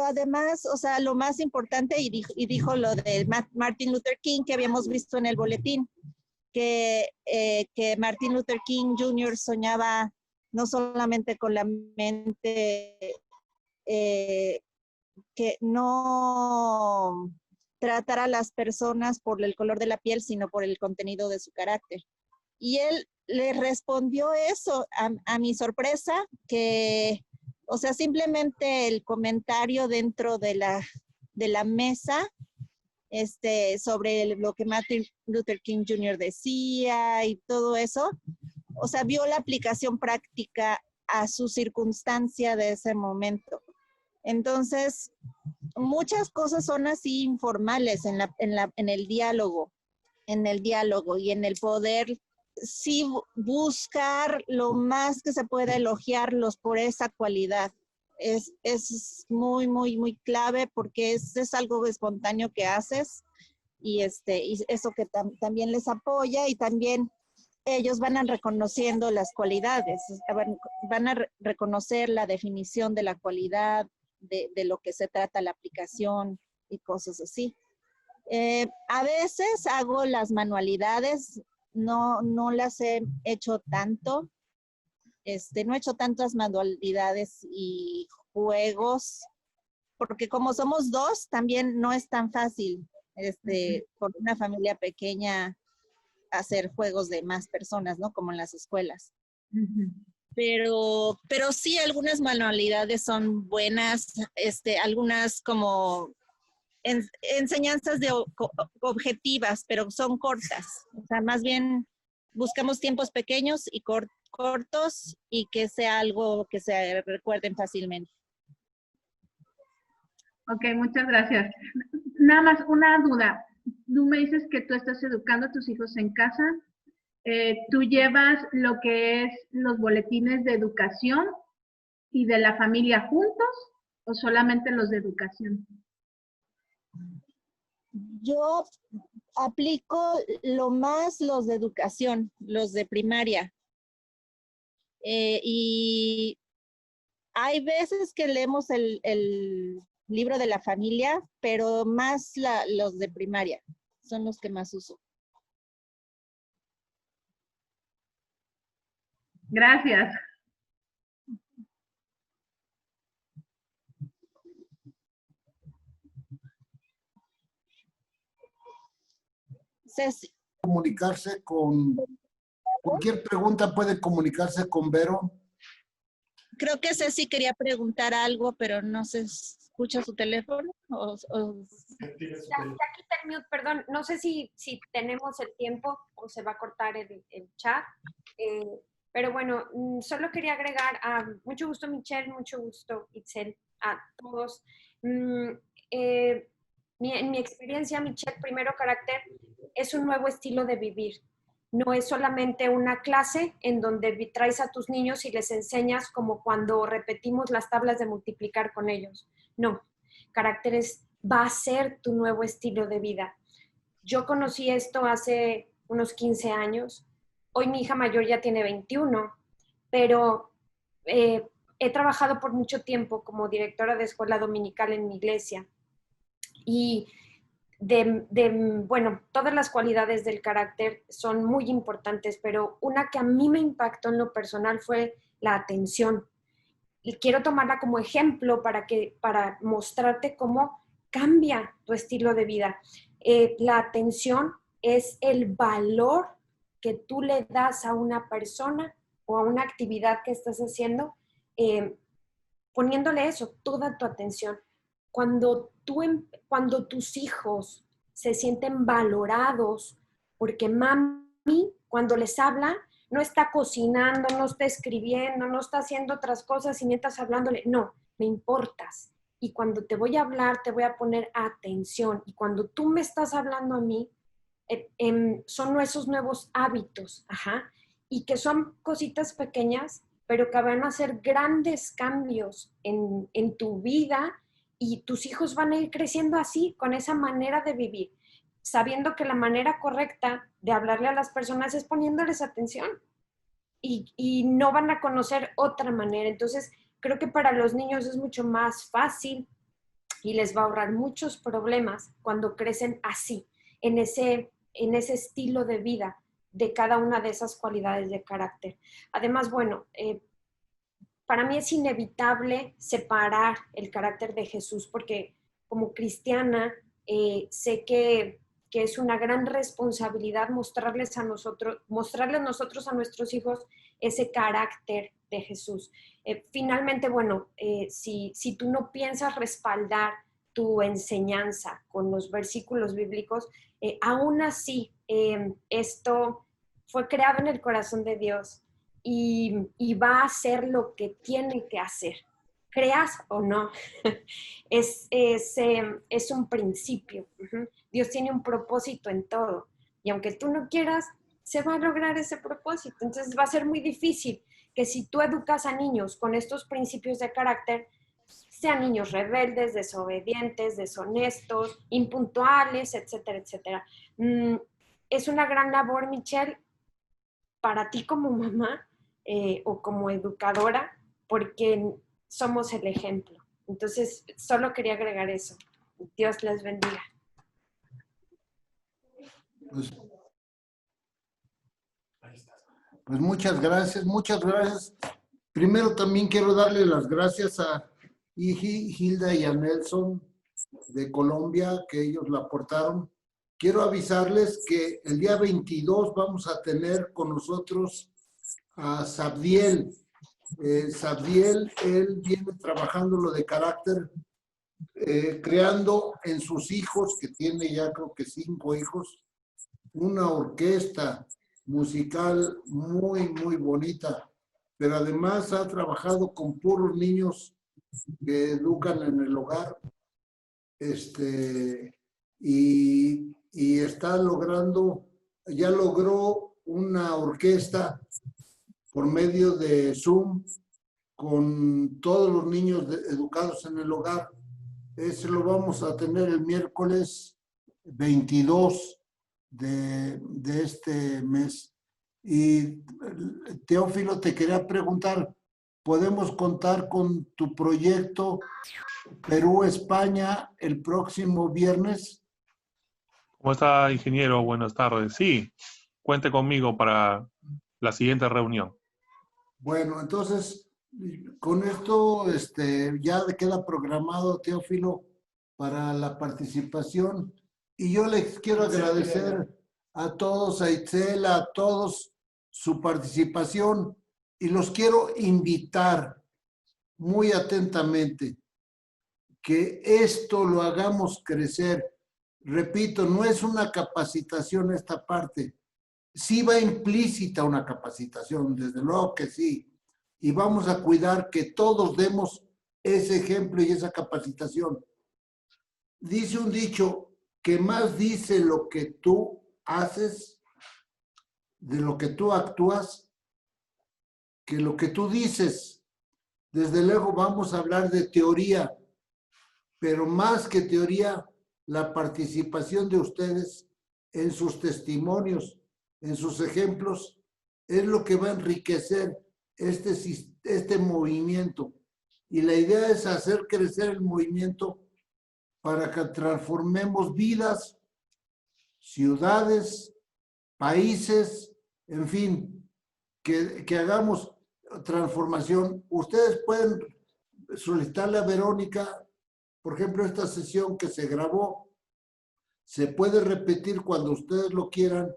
además, o sea, lo más importante, y dijo lo de Martin Luther King que habíamos visto en el boletín, que Martin Luther King Jr. soñaba no solamente con la mente, que no tratara a las personas por el color de la piel, sino por el contenido de su carácter. Y él le respondió eso, a mi sorpresa, que, o sea, simplemente el comentario dentro de la mesa, sobre lo que Martin Luther King Jr. decía y todo eso, o sea, vio la aplicación práctica a su circunstancia de ese momento. Entonces, muchas cosas son así informales en el diálogo y en el poder sí buscar lo más que se pueda elogiarlos por esa cualidad. Es muy, muy, muy clave porque es algo espontáneo que haces y eso que también les apoya, y también ellos van a reconociendo las cualidades, van a reconocer la definición de la cualidad, de lo que se trata la aplicación y cosas así. A veces hago las manualidades, no las he hecho tanto. No he hecho tantas manualidades y juegos, porque como somos dos, también no es tan fácil, por una familia pequeña, hacer juegos de más personas, ¿no? Como en las escuelas. Pero sí, algunas manualidades son buenas, algunas como enseñanzas objetivas, pero son cortas. O sea, más bien buscamos tiempos pequeños y cortos y que sea algo que se recuerden fácilmente. Ok, muchas gracias. Nada más una duda. Tú me dices que tú estás educando a tus hijos en casa. ¿Tú llevas lo que es los boletines de educación y de la familia juntos o solamente los de educación? Yo aplico lo más los de educación, los de primaria. Y hay veces que leemos el libro de la familia, pero más los de primaria son los que más uso. Gracias. Ceci. Comunicarse con cualquier pregunta, puede comunicarse con Vero. Creo que Ceci quería preguntar algo, pero no se escucha su teléfono. Ya quité el mute, perdón. No sé si tenemos el tiempo o se va a cortar el chat. Pero bueno, solo quería agregar, mucho gusto Michelle, mucho gusto Itzel, a todos. En mi experiencia, Michelle, primero carácter, es un nuevo estilo de vivir. No es solamente una clase en donde traes a tus niños y les enseñas como cuando repetimos las tablas de multiplicar con ellos. No, carácter va a ser tu nuevo estilo de vida. Yo conocí esto hace unos 15 años. Hoy mi hija mayor ya tiene 21, pero he trabajado por mucho tiempo como directora de escuela dominical en mi iglesia. Y bueno, todas las cualidades del carácter son muy importantes, pero una que a mí me impactó en lo personal fue la atención. Y quiero tomarla como ejemplo para mostrarte cómo cambia tu estilo de vida. La atención es el valor que tú le das a una persona o a una actividad que estás haciendo, poniéndole eso, toda tu atención. Cuando tus hijos se sienten valorados, porque mami, cuando les habla, no está cocinando, no está escribiendo, no está haciendo otras cosas y mientras hablándole, no, me importas. Y cuando te voy a hablar, te voy a poner atención. Y cuando tú me estás hablando a mí, son esos nuevos hábitos, y que son cositas pequeñas, pero que van a hacer grandes cambios en tu vida y tus hijos van a ir creciendo así, con esa manera de vivir, sabiendo que la manera correcta de hablarle a las personas es poniéndoles atención y no van a conocer otra manera. Entonces, creo que para los niños es mucho más fácil y les va a ahorrar muchos problemas cuando crecen así, en ese estilo de vida de cada una de esas cualidades de carácter. Además, bueno, para mí es inevitable separar el carácter de Jesús porque como cristiana sé que es una gran responsabilidad mostrarles nosotros a nuestros hijos ese carácter de Jesús. Finalmente, bueno, si tú no piensas respaldar tu enseñanza con los versículos bíblicos, aún así esto fue creado en el corazón de Dios y va a hacer lo que tiene que hacer. Creas o no, es un principio. Dios tiene un propósito en todo y aunque tú no quieras, se va a lograr ese propósito. Entonces va a ser muy difícil que si tú educas a niños con estos principios de carácter, sean niños rebeldes, desobedientes, deshonestos, impuntuales, etcétera, etcétera. Es una gran labor, Michelle, para ti como mamá o como educadora, porque somos el ejemplo. Entonces, solo quería agregar eso. Dios les bendiga. Pues muchas gracias, muchas gracias. Primero también quiero darle las gracias a Hilda y a Nelson de Colombia, que ellos la aportaron. quiero avisarles que el día 22 vamos a tener con nosotros a Sabdiel. Sabdiel, él viene trabajando lo de carácter, creando en sus hijos, que tiene ya creo que 5 hijos, una orquesta musical muy, muy bonita, pero además ha trabajado con puros niños que educan en el hogar, y está logrando, ya logró una orquesta por medio de Zoom con todos los niños educados en el hogar. Ese lo vamos a tener el miércoles 22 de este mes. Y Teófilo, te quería preguntar, ¿podemos contar con tu proyecto Perú-España el próximo viernes? ¿Cómo está, ingeniero? Buenas tardes. Sí, cuente conmigo para la siguiente reunión. Bueno, entonces, con esto ya queda programado, Teófilo, para la participación. Y yo les quiero agradecer a todos, a Itzel, a todos su participación, y los quiero invitar muy atentamente que esto lo hagamos crecer. Repito, no es una capacitación esta parte. Sí va implícita una capacitación, desde luego que sí. Y vamos a cuidar que todos demos ese ejemplo y esa capacitación. Dice un dicho que más dice lo que tú haces, de lo que tú actúas, que lo que tú dices. Desde luego vamos a hablar de teoría, pero más que teoría, la participación de ustedes en sus testimonios, en sus ejemplos, es lo que va a enriquecer este movimiento. Y la idea es hacer crecer el movimiento para que transformemos vidas, ciudades, países, en fin, que hagamos transformación. Ustedes pueden solicitarle a Verónica, por ejemplo, esta sesión que se grabó, se puede repetir cuando ustedes lo quieran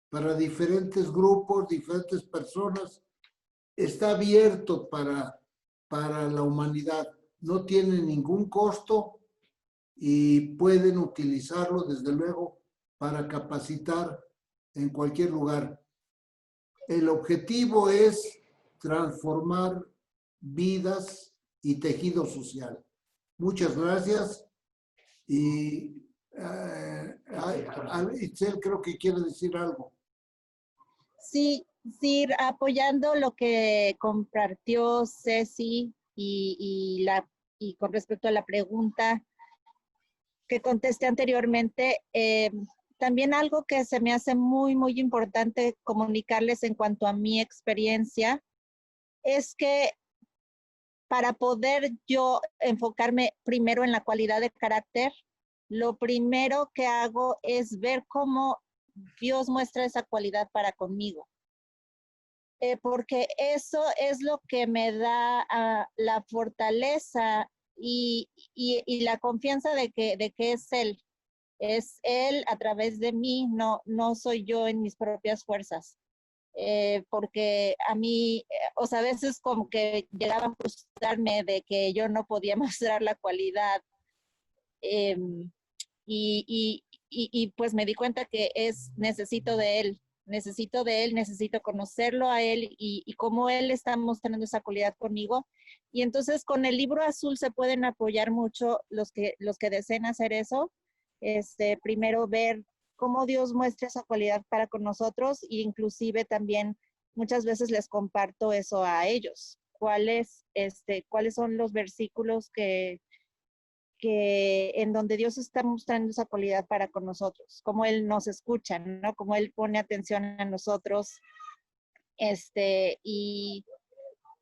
para diferentes grupos, diferentes personas. Está abierto para la humanidad. No tiene ningún costo y pueden utilizarlo, desde luego, para capacitar en cualquier lugar. El objetivo es transformar vidas y tejido social. Muchas gracias. Y Itzel creo que quiere decir algo. Sí, apoyando lo que compartió Ceci y con respecto a la pregunta que contesté anteriormente, también algo que se me hace muy, muy importante comunicarles en cuanto a mi experiencia es que para poder yo enfocarme primero en la cualidad de carácter, lo primero que hago es ver cómo Dios muestra esa cualidad para conmigo. Porque eso es lo que me da la fortaleza y la confianza de que es Él. Es Él a través de mí, no soy yo en mis propias fuerzas. Porque a mí, o sea, a veces como que llegaba a frustrarme de que yo no podía mostrar la cualidad. Y pues me di cuenta que necesito de Él, necesito conocerlo a Él y cómo Él está mostrando esa cualidad conmigo. Y entonces con el libro azul se pueden apoyar mucho los que deseen hacer eso. Primero ver cómo Dios muestra esa cualidad para con nosotros, e inclusive también muchas veces les comparto eso a ellos. ¿Cuáles son los versículos que en donde Dios está mostrando esa cualidad para con nosotros? Cómo Él nos escucha, ¿no? Cómo Él pone atención a nosotros. Y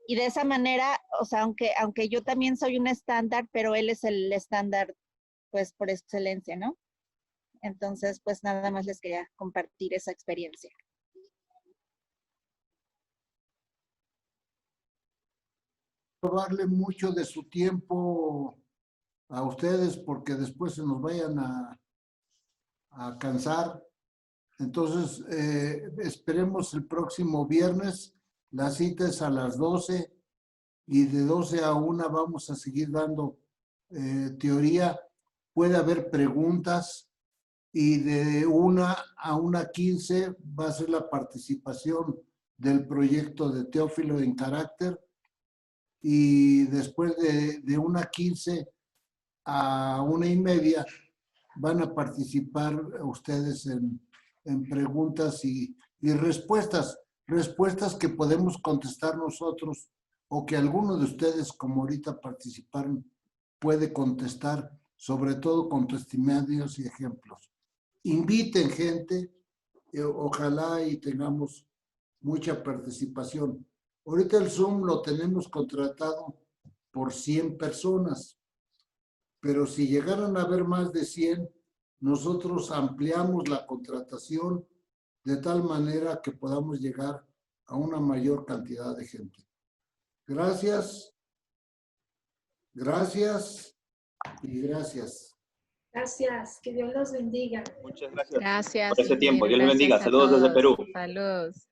de esa manera, o sea, aunque yo también soy un estándar, pero Él es el estándar, pues, por excelencia, ¿no? Entonces, pues nada más les quería compartir esa experiencia. Robarle mucho de su tiempo a ustedes porque después se nos vayan a a cansar. Entonces, esperemos el próximo viernes. La cita es a las 12 y de 12 a 1 vamos a seguir dando teoría. Puede haber preguntas y de 1 a 1:15 va a ser la participación del proyecto de Teófilo en carácter. Y después de 1:15 a 1:30 van a participar ustedes en preguntas y respuestas. Respuestas que podemos contestar nosotros o que alguno de ustedes, como ahorita participaron, puede contestar, sobre todo con testimonios y ejemplos. Inviten gente, ojalá y tengamos mucha participación. Ahorita el Zoom lo tenemos contratado por 100 personas, pero si llegaran a haber más de 100, nosotros ampliamos la contratación de tal manera que podamos llegar a una mayor cantidad de gente. Gracias, gracias y gracias. Gracias, que Dios los bendiga. Muchas gracias. Gracias. Por ese tiempo. Dios les ingeniero, bendiga. gracias a Saludos desde todos. Perú. Saludos.